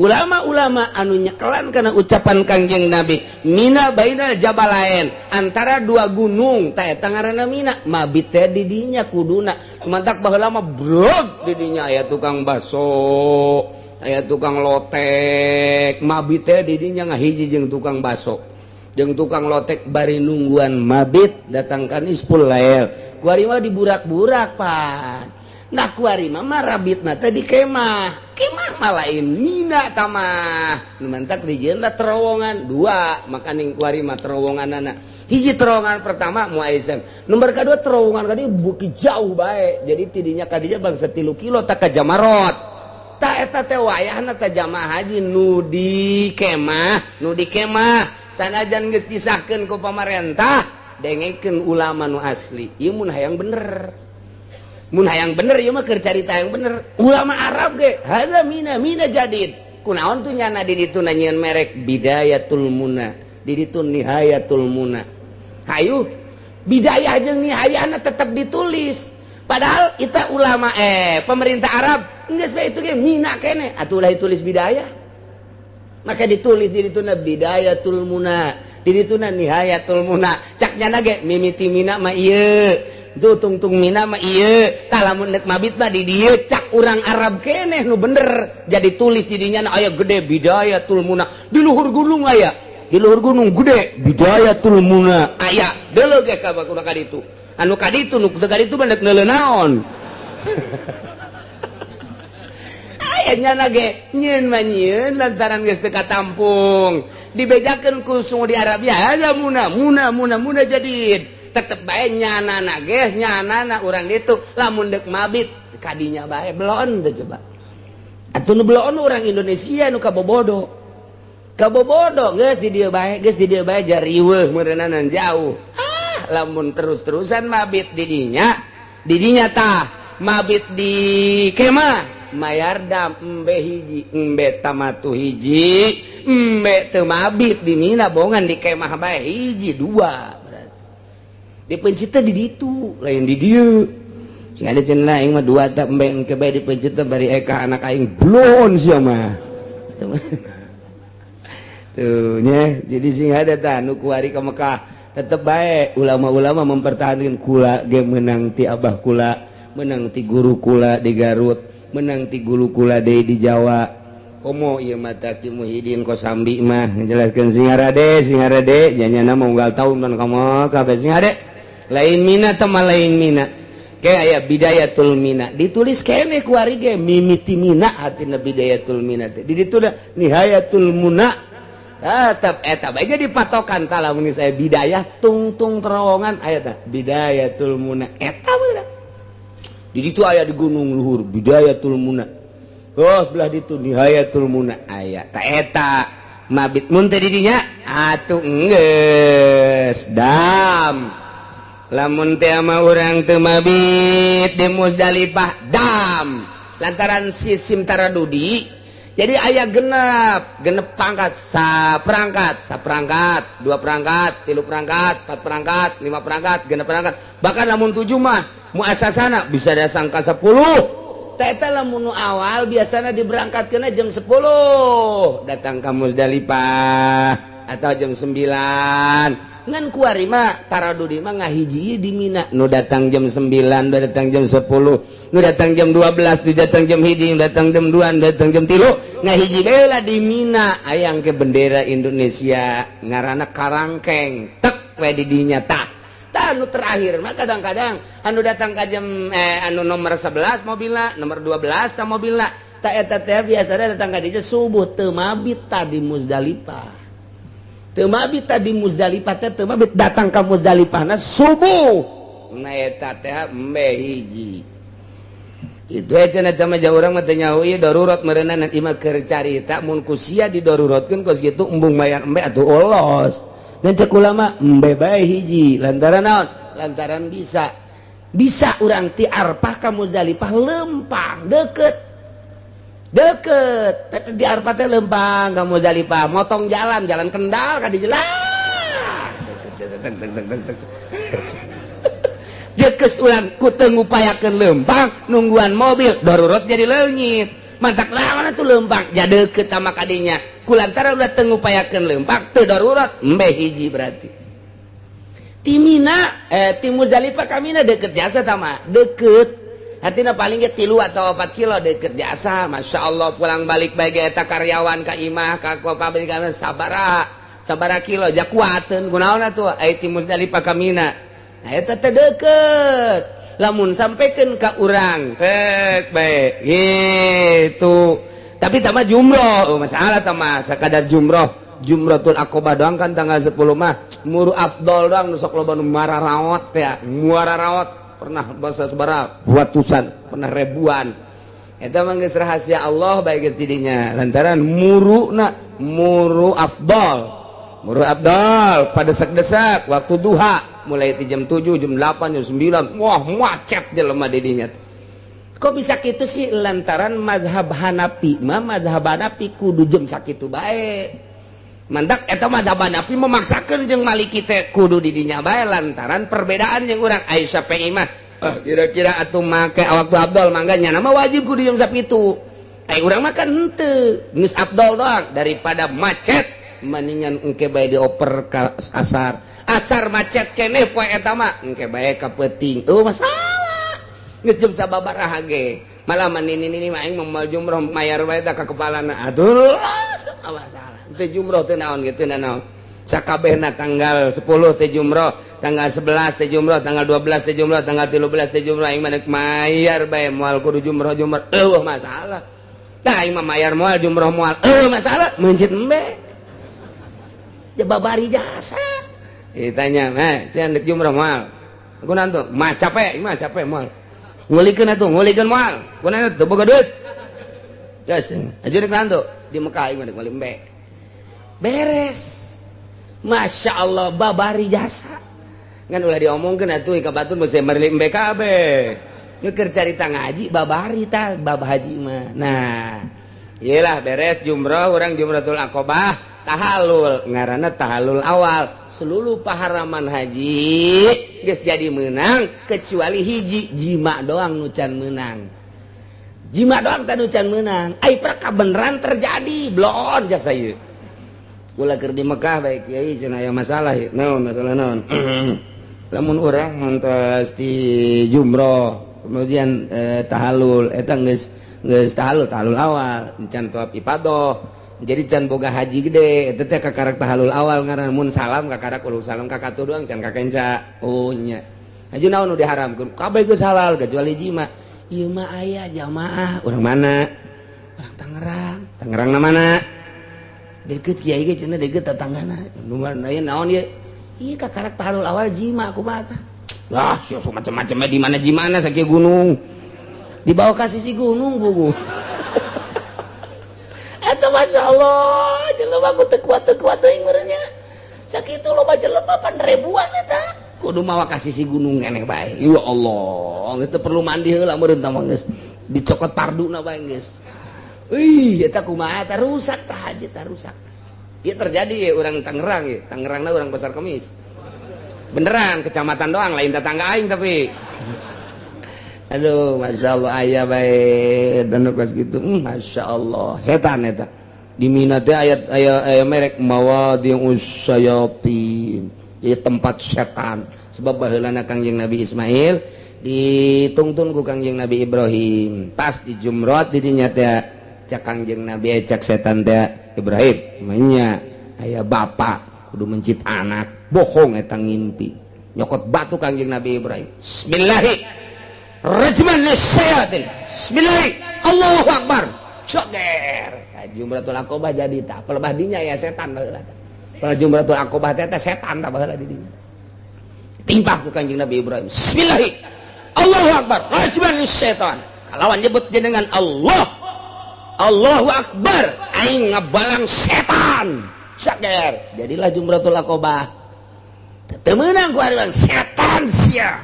ulama-ulama anu nyekelan karena ucapan Kangjeng Nabi Mina bainal jabalain antara dua gunung ta eta ngaranna Mina mabit teh di dinya kuduna kumantak baheula mah brog di dinya aya tukang baso aya tukang lotek mabit teh di dinya ngahiji jeung tukang baso jeung tukang lotek bari nungguan mabit datang kan ispul lael kuari mah diburak-burak pan nah kuari mah rabitna teh di kemah mah lain Mina tamah nu mantak dijieunna terowongan dua makaning kuari mah terowonganana hiji terowongan pertama Muaizam nomor kedua terowongan kadi bukit jauh bae jadi tidinya kadinya bangsa 3 kilo tak ka Jamarot ta eta teh wayahna teh jamaah haji nu di kemah sanajan geus disahkeun ku pamarentah dengekeun ulama nu asli ieu mun hayang bener ieu mah keur carita yang bener ulama Arab ge hada Mina jadid kunaon tuh nyana di ditu nanyieun merek Bidayatul Muna di ditu Nihayatul Muna hayu bidayah jeung nihayana tetap ditulis padahal kita ulama pemerintah Arab geus bae itu ge Mina keneh atuh ulah ditulis bidayah maka ditulis di ditu Bidayatul Muna di ditu Nihayatul Muna cak nyana ge mimiti Mina mah ieu tuh tungtung Mina mah ieu talamun nek mabit mah di dieu cak urang Arab keneh nu bener jadi tulis di dinya aya gede Bidayatul Muna di luhur gunung aya di luhur gunung gede Bidayatul Muna aya deuleu ge ka bakuna kaditu anu kaditu nu teu kaditu mah nek neuleuh naon aya nyana ge nyieun mah nyieun lantaran geus teu katampung dibejakeun ku sungu di Arabia ada Muna jadid tetep bae nyanana ge nyanana urang ditu lamun deuk mabit kadinya bae belon teh coba atuh nu belon urang Indonesia nu kabobodo geus di dieu bae jariweuh meureunanan jauh lamun terus-terusan mabit di dinya tah mabit di kemah mayardam embe hiji embe tamatu hiji embe teu mabit di Mina bongan di kemah bae hiji dua dipencit di ditu lain di dieu sing ada cenah aing mah dua tak embe engke bae dipencit bari eka anak aing blon sia mah tuh nya jadi sing ada tah nu kuari ka Mekah tetep bae ulama-ulama mempertahankan kula ge menang ti abah kula menang ti guru kula di Garut menang ti guru kula deui di Jawa komo ieu mah Ki Muhyiddin Kosambi mah ngajelaskeun singarade janyana mah unggal taun mun kamu kabeh singade lain Mina teman lain Mina kayak aya Bidayatul Mina ditulis kene ku ari ge mimiti Mina artina Bidayatul Mina teh di ditu da Nihayatul Muna tetep eta bae jadi patokan tah lamun saya bidayah tungtung terowongan aya tah Bidayatul Muna eta bener di ditu aya di gunung luhur Bidayatul Muna belah ditu Nihayatul Muna aya tah eta mabit mun teh di dinya atuh geus dam lamun teh ama urang teu mabit di Musdalifah dam lantaran sistem taradudi jadi aya genep pangkat saprangkat 2 perangkat 3 perangkat 4 perangkat 5 perangkat 6 perangkat bahkan lamun 7 mah muasasana bisa ada sangka 10 eta lamun awal biasana diberangkatkeun jam 10 datang ka Musdalifah atau jam 9 ngan kuari mah taradudi mah ngahiji di Mina nu datang jam 9 nu datang jam 10 nu datang jam 12 nu datang jam 1 nu datang jam 2 nu datang jam 3 ngahiji bae lah di Mina ayang ke bendera Indonesia ngaranna karangkeng tek we di dinya tah anu terakhir mah kadang-kadang anu datang ka jam anu nomor 11 mobilna nomor 12 tah mobilna tak eta teh biasana datang ka dieu subuh teu mabit tadi Muzdalifah. Teu mabit tadi Muzdalifah teh teu mabit datang ka Muzdalifahna subuh. Nah eta teh embe hiji. Itu cenah sama jauh urang mah teh nyaho ieu darurat meureunna nanti mah keur carita mun ku sia didaruratkeun kos kitu embung mayar embe atuh olos. Dan cek ulama embe bae hiji lantaran naon? Lantaran bisa urang ti Arfah ka Muzdalifah lempang deket di Arfah teh lempang ka Muzdalifah motong jalan Kendal ka di jalan deket jekes urang ku teu ngupayakeun lempang nungguan mobil darurat jadi leungit mantak lawan atuh lempang jadi deket sama kadinya kulantaran udah teu ngupayakeun lempang teu darurat embe hiji berarti ti Mina ti Muzdalifah ka Mina deket jasa tama deket artinya paling ge 3 atau 4 kilo deket jasa Masya Allah pulang balik bae eta karyawan ka imah ka pabrik kana sabaraha kilo jak kuateun kunaon atuh aya ti Muzdalifah ka Mina. Nah, eta teh deket. Lamun sampekeun ka urang, tek bae. Gitu. Tapi tama jumroh, masalah tama sakadar jumroh. Jumratul Aqabah doang kan tanggal 10 mah. Muru afdol doang nu sok loba nu muara raot ya. Muara raot pernah basa sabaraha? Ratusan, pernah ribuan. Eta mah geus rahasia Allah bae geus di dinya. Lantaran muru afdol. Muru afdol pada desak-desak waktu duha. Mulai di jam 7, jam 8, jam 9 wah macet jelema didinya kok bisa gitu sih lantaran mazhab Hanafi kudu jam sakitu bae mandak eta mazhab Hanafi memaksakeun jeung Maliki teh kudu didinya bae lantaran perbedaan jeung urang Aisyah pe imah kira-kira atuh make waktu abdol mangga nya nama wajib kudu jam sakitu urang mah kan henteu geus abdol doang daripada macet mendingan engke bae dioper ka asar macet keneh poe eta mah engke bae ka peuting masalah geus jam sababaraha ge malah manini mah aing moal jumroh mayar bae ka kepalana aduh masalah teh jumroh teh naon gitu naon sakabehna tanggal 10 teh jumroh tanggal 11 teh jumroh tanggal 12 teh jumroh tanggal 13 teh jumroh aing mah mayar bae moal kudu jumroh masalah tah aing mah mayar moal jumroh moal masalah mencit embe jababari jasa ditanya, saya hendak jumrah mal. Aku nanti, capek mal. Ngulikeun mal. Aku nanti, tuh boga duit. Jas, aja nek nanti di Mekah ieu nek mbe. Beres. Masya Allah, babari jasa. Ngan ulah diomongkeun atuh ka batur mesti merli mbe kabeh. Ñu keur carita ngaji babari tah bab haji mah. Nah, iyalah beres jumrah urang Jumratul Aqabah. Tahallul ngaranna tahallul awal seluruh paharaman haji geus jadi menang kecuali hiji jima doang nu can menang jima doang tanu can menang ai prakah beneran terjadi blon jasa ieu ulah keur di Mekah bae kiai cenah aya masalah ieu naon masalah naon lamun urang mantos di jumrah kemudian tahallul eta geus tahallul awal can tawaf ifadah jadi can boga haji gede itu teh kakarak tahalul awal ngaran mun salam kakarak ulu salam kakatu doang can kakenca oh nya aju naon nu diharamkeun kabeh geus halal kecuali jima ieu mah aya jamaah urang mana urang Tangerang na mana deket kiai ge cenah deket tetanggana nu aya naon ieu ieu kakarak tahalul awal jima kumaha tah lah sia macam-macam di mana jimana sakieu gunung dibawa ka sisi gunung buku eta Masya Allah jelema ku teu kuat teuing meureunnya sakitu loba jelema pan ribuan eta kudu mawa ka sisi gunung keneh bae ya Allah geus teu perlu mandi heula meureun tah geus dicokot parduna bae geus eta kumaha tah rusak tah haji tah rusak ieu terjadi ya urang Tangerang ya Tangerangna urang Pasar Kemis beneran kecamatan doang lain tetangga aing tapi aduh Masya Allah ayah baik dan kos gitu Masya Allah setan eta di Mina teh ayat merek mawadi'us syayatin ieu tempat setan sebab baheulana Kangjeng Nabi Ismail ditungtun ku Kangjeng Nabi Ibrahim pas di jumrat di dinya teh cak Kangjeng Nabi cak setan teh Ibrahim nya aya bapak kudu mencit anak bohong eta ngimpi nyokot batu Kangjeng Nabi Ibrahim bismillahirrahmanirrahim rajman nasyayatin bismillah Allahu akbar Joger Jumratul Aqobah jadi tak pelebah dinya ya setan baheula tah Jumratul Aqobah teh setan tak baheula di dinya timpah ku Kanjeng Nabi Ibrahim bismillah Allahu Akbar rajman syaitan kalawan nyebut jenengan Allah Allahu Akbar aing ngabalang setan Joger jadilah Jumratul Aqobah teu meunang ku ari setan sia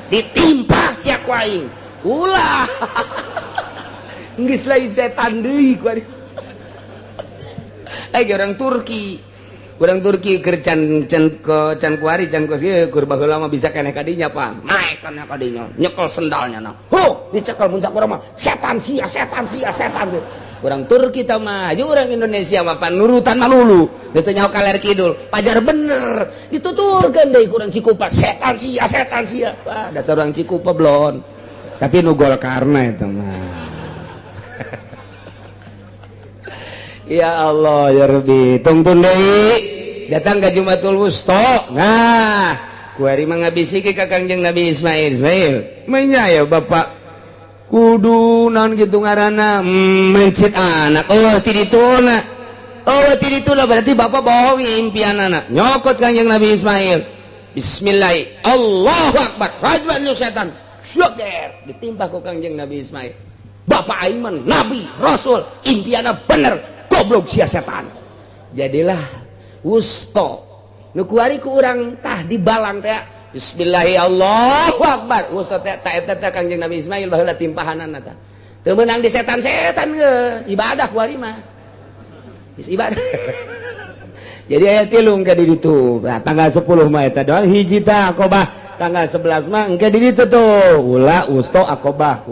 ditimpa sia ku aing ulah geus lain setan deui ku ari orang Turki keur can kuari can kos ieu keur baheula mah bisa keneh kadinya pan naik kana kadinya nyekel sendalnya nah dicekel mun sakurang mah setan sia urang Turki tah mah aju urang Indonesia mah pan nurutan mah lulu geus teh nyaho kaler kidul pajar bener dituturkeun deui ku urang Cikupa setan sia wah dasar urang Cikupa blon tapi nu gol karna eta mah ya Allah ya Rabbi tungtun deui datang ke Jumatul Wusta nah kuari mah ngabisi ke Kangjeng Nabi Ismail manya ya Bapak kudu naon kitu ngaranna mencit anak ti dituna berarti Bapak bawa impianana nyokot Kangjeng Nabi Ismail bismillah Allahu Akbar rajman setan syukur ditimpa ku Kangjeng Nabi Ismail Bapak Aiman Nabi Rasul impiana bener goblok sia setan jadilah wusto nu kuari ku urang tah dibalang teh bismillahi Allahu Akbar wusto teh ta eta teh Kangjeng Nabi Ismail baheula timpahanana tah teu meunang di setan-setan geus ibadah kuari mah geus ibadah jadi aya 3 ka di ditu tanggal 10 mah eta doang hiji tah Aqobah tanggal 11 mah engke di ditu tuh ulah wusto Aqobah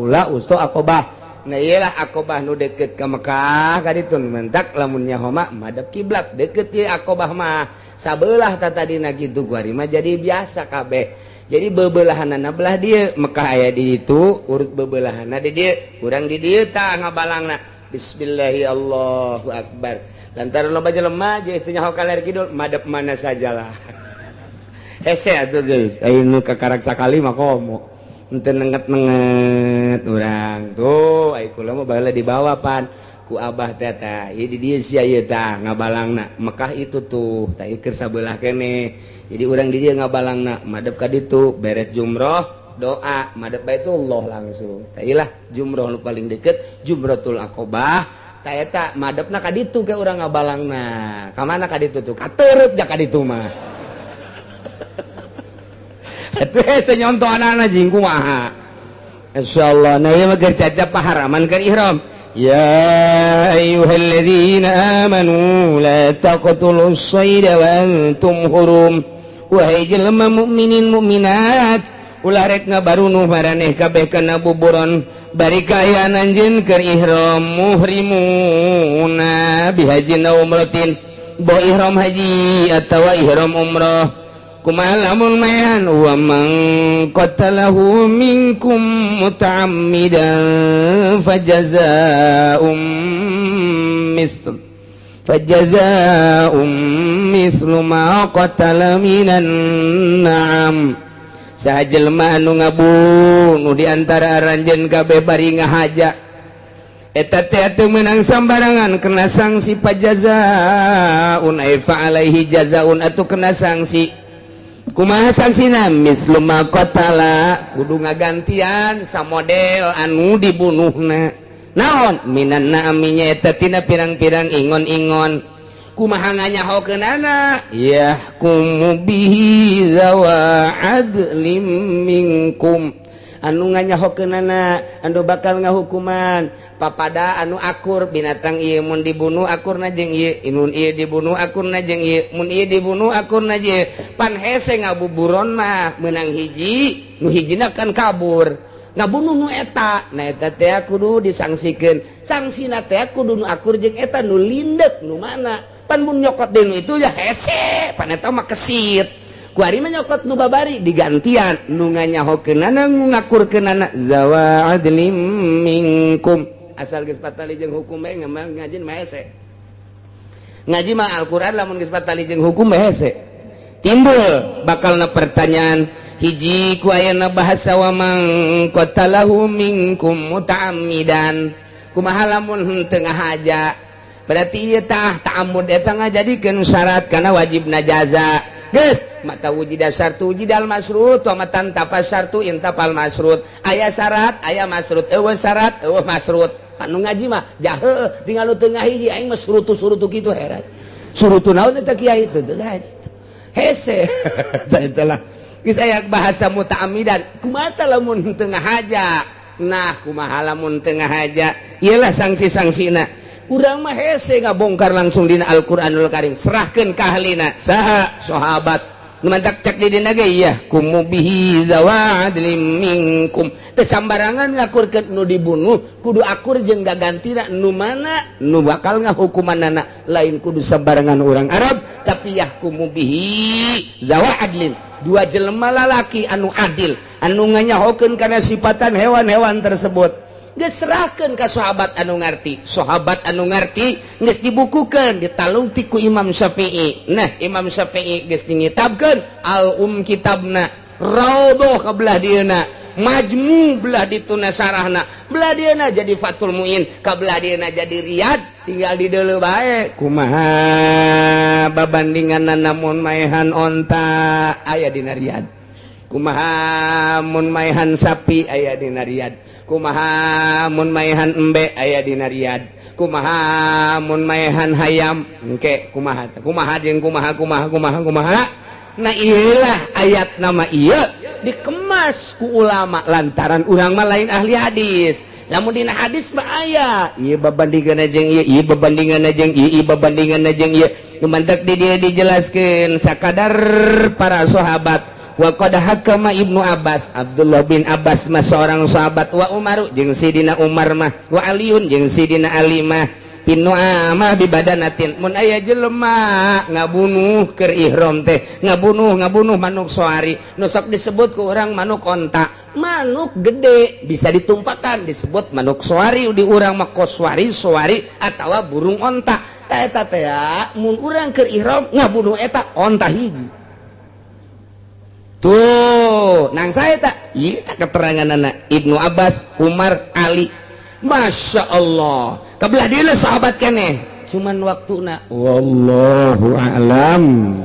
nah iyalah Aqobah nu deket ke Mekah kaditu mentak lamun nyaho mah madep kiblat deket ieu Aqobah mah sabelah tadina kitu kuari mah jadi biasa kabeh jadi bebelahanana belah dieu Mekah aya di ditu urut bebelahanna di dieu urang di dieu tah ngabalangna bismillahi Allahu Akbar lantaran loba jelema je itu nyaho kaler kidul madep mana sajalah hese atuh geus aya nu kakarak sakali mah komo ente nenget urang tuh ai kula mah baheula dibawa pan ku abah teh tah ieu di dieu sia ieu tah ngabalangna Mekah itu tuh tah ieu keur sabelah keneh jadi urang di dieu ngabalangna madep ka ditu beres jumroh doa madep Baitullah langsung tah iyalah jumroh nu paling deket Jumratul Aqobah tah eta madepna ka ditu ke urang ngabalangna ka mana ka ditu tuh ka teureut ja ka ditu mah atuh senyonto anak-anak jing kumaha insyaallah nah ieu mah keur caca paharaman keur ihram ya ayyuhalladzina amanu la taqtulus sayda wa antum hurum wahai jelema mukminin mukminat ulah rek ngabarunuh maraneh kabeh kana buburon bari kaayaan anjeun keur ihram muhrimuna bihajin aw umratin bo ihram haji atawa ihram umrah kumaha lamun mayan wa man qatalahu minkum muta'ammidan fajazaa'um mislu ma qatala minan na'am sajelma anu ngabunuh di antara aranjeun kabeh bari ngahaja eta teh teu meunang sambarangan kena sanksi pajazaa'un ay fa alaihi jazaa'un atuh kena sanksi kumaha sangsina mislu ma qatala kudu ngagantian samodel anu dibunuhna naon minan na'aminya eta tina pirang-pirang ingon-ingon kumaha nganyahokeunana yahkumu bihi zawa adlim minkum anu nganyahokeunana anu bakal ngahukuman papada anu akur binatang ieu mun dibunuh akurna jeung ieu mun ieu dibunuh akurna jeung ieu mun ieu dibunuh akurna jeung pan hese ngabuburon mah meunang hiji nu hijina kan kabur ngabunuh nu eta nah eta teh kudu disangsikeun sangsina teh kudu nu akur jeung eta nu lindek nu mana pan mun nyokot deui itu ya hese pan eta mah kesit kuari mah nyokot nu babari digantian nu nganyahokeunana nu ngakurkeunana zawa adlim minkum asal geus patali jeung hukum bae ngaji mah hese ngaji mah Al-Qur'an lamun geus patali jeung hukum bae hese timbul bakalna pertanyaan hiji ku ayeuna bahasa wa man qatalahu minkum muta'ammidan kumaha lamun tengah haja berarti ieu tah ta'ammud eta ngajadikeun syarat kana wajibna jaza geus mata wujida syartu wujidal masrut wa matan tapa syartu intapal masrut aya syarat aya masrut eueuh syarat eueuh masrut anu ngaji mah jaheuh tinggal nu tengah hiji aing mah surutu kitu heran surutu naon eta kiai itu teu haji hese tah itulah geus aya bahasa muta'ammidan kumaha lamun tengah haja nah kumaha lamun tengah haja iyalah sanksi-sangsina urang mah hese ngabongkar langsung dina Al-Qur'anul Karim serahkeun ka ahlina saha sahabat nu mantak cek di dina ge ieu kumubihi zawadlim minkum teu sambarangan ngakurkeun nu dibunuh kudu akur jeung gagantina nu mana nu bakal ngahukumanana lain kudu sambarangan urang Arab tapi yahkumu bihi zawadlim dua jelema lalaki anu adil anu nganyahokeun kana sifatan hewan-hewan tersebut geus serahkeun ka sahabat anu ngarti geus dibukukeun ditalung ti ku Imam Syafi'i nah Imam Syafi'i geus ngitabkeun kitabna raudhah ka belah dieuna majmu belah dituna sarahna belah dieuna jadi Fathul Muin ka belah dieuna jadi Riyad tinggal di deuleu bae kumaha babandinganna namun maehan onta aya dina Riyad kumaha mun maehan sapi aya dina Riyad kumaha mun maehan embe aya dina Riyad kumaha mun maehan hayam engke kumaha jeung kumaha nah iyalah ayat nama iya dikemas ku ulama lantaran urang mah lain ahli hadis lamun dina hadis mah aya ieu babandinganna jeung ieu ieu babandinganna jeung ieu ieu babandinganna jeung ieu nu mantek di dieu dijelaskeun sakadar para sahabat wa qad hakama Ibnu Abbas Abdullah bin Abbas mah seorang sahabat wa Umar jeung Sidina Umar mah wa Aliun jeung Sidina Ali mah pinu amah bibadanatin mun aya jelema ngabunuh keur ihram teh ngabunuh manuk soari nu sok disebut ku urang manuk onta manuk gede bisa ditumpakan disebut manuk soari di urang mah koswari soari atawa burung onta ta eta teh mun urang keur ihram ngabunuh eta onta hiji tuh nang saya tak ieu tak keteranganana Ibnu Abbas Umar Ali Masya Allah kabelah dia sahabat keneh cuman waktuna wallahu a'lam.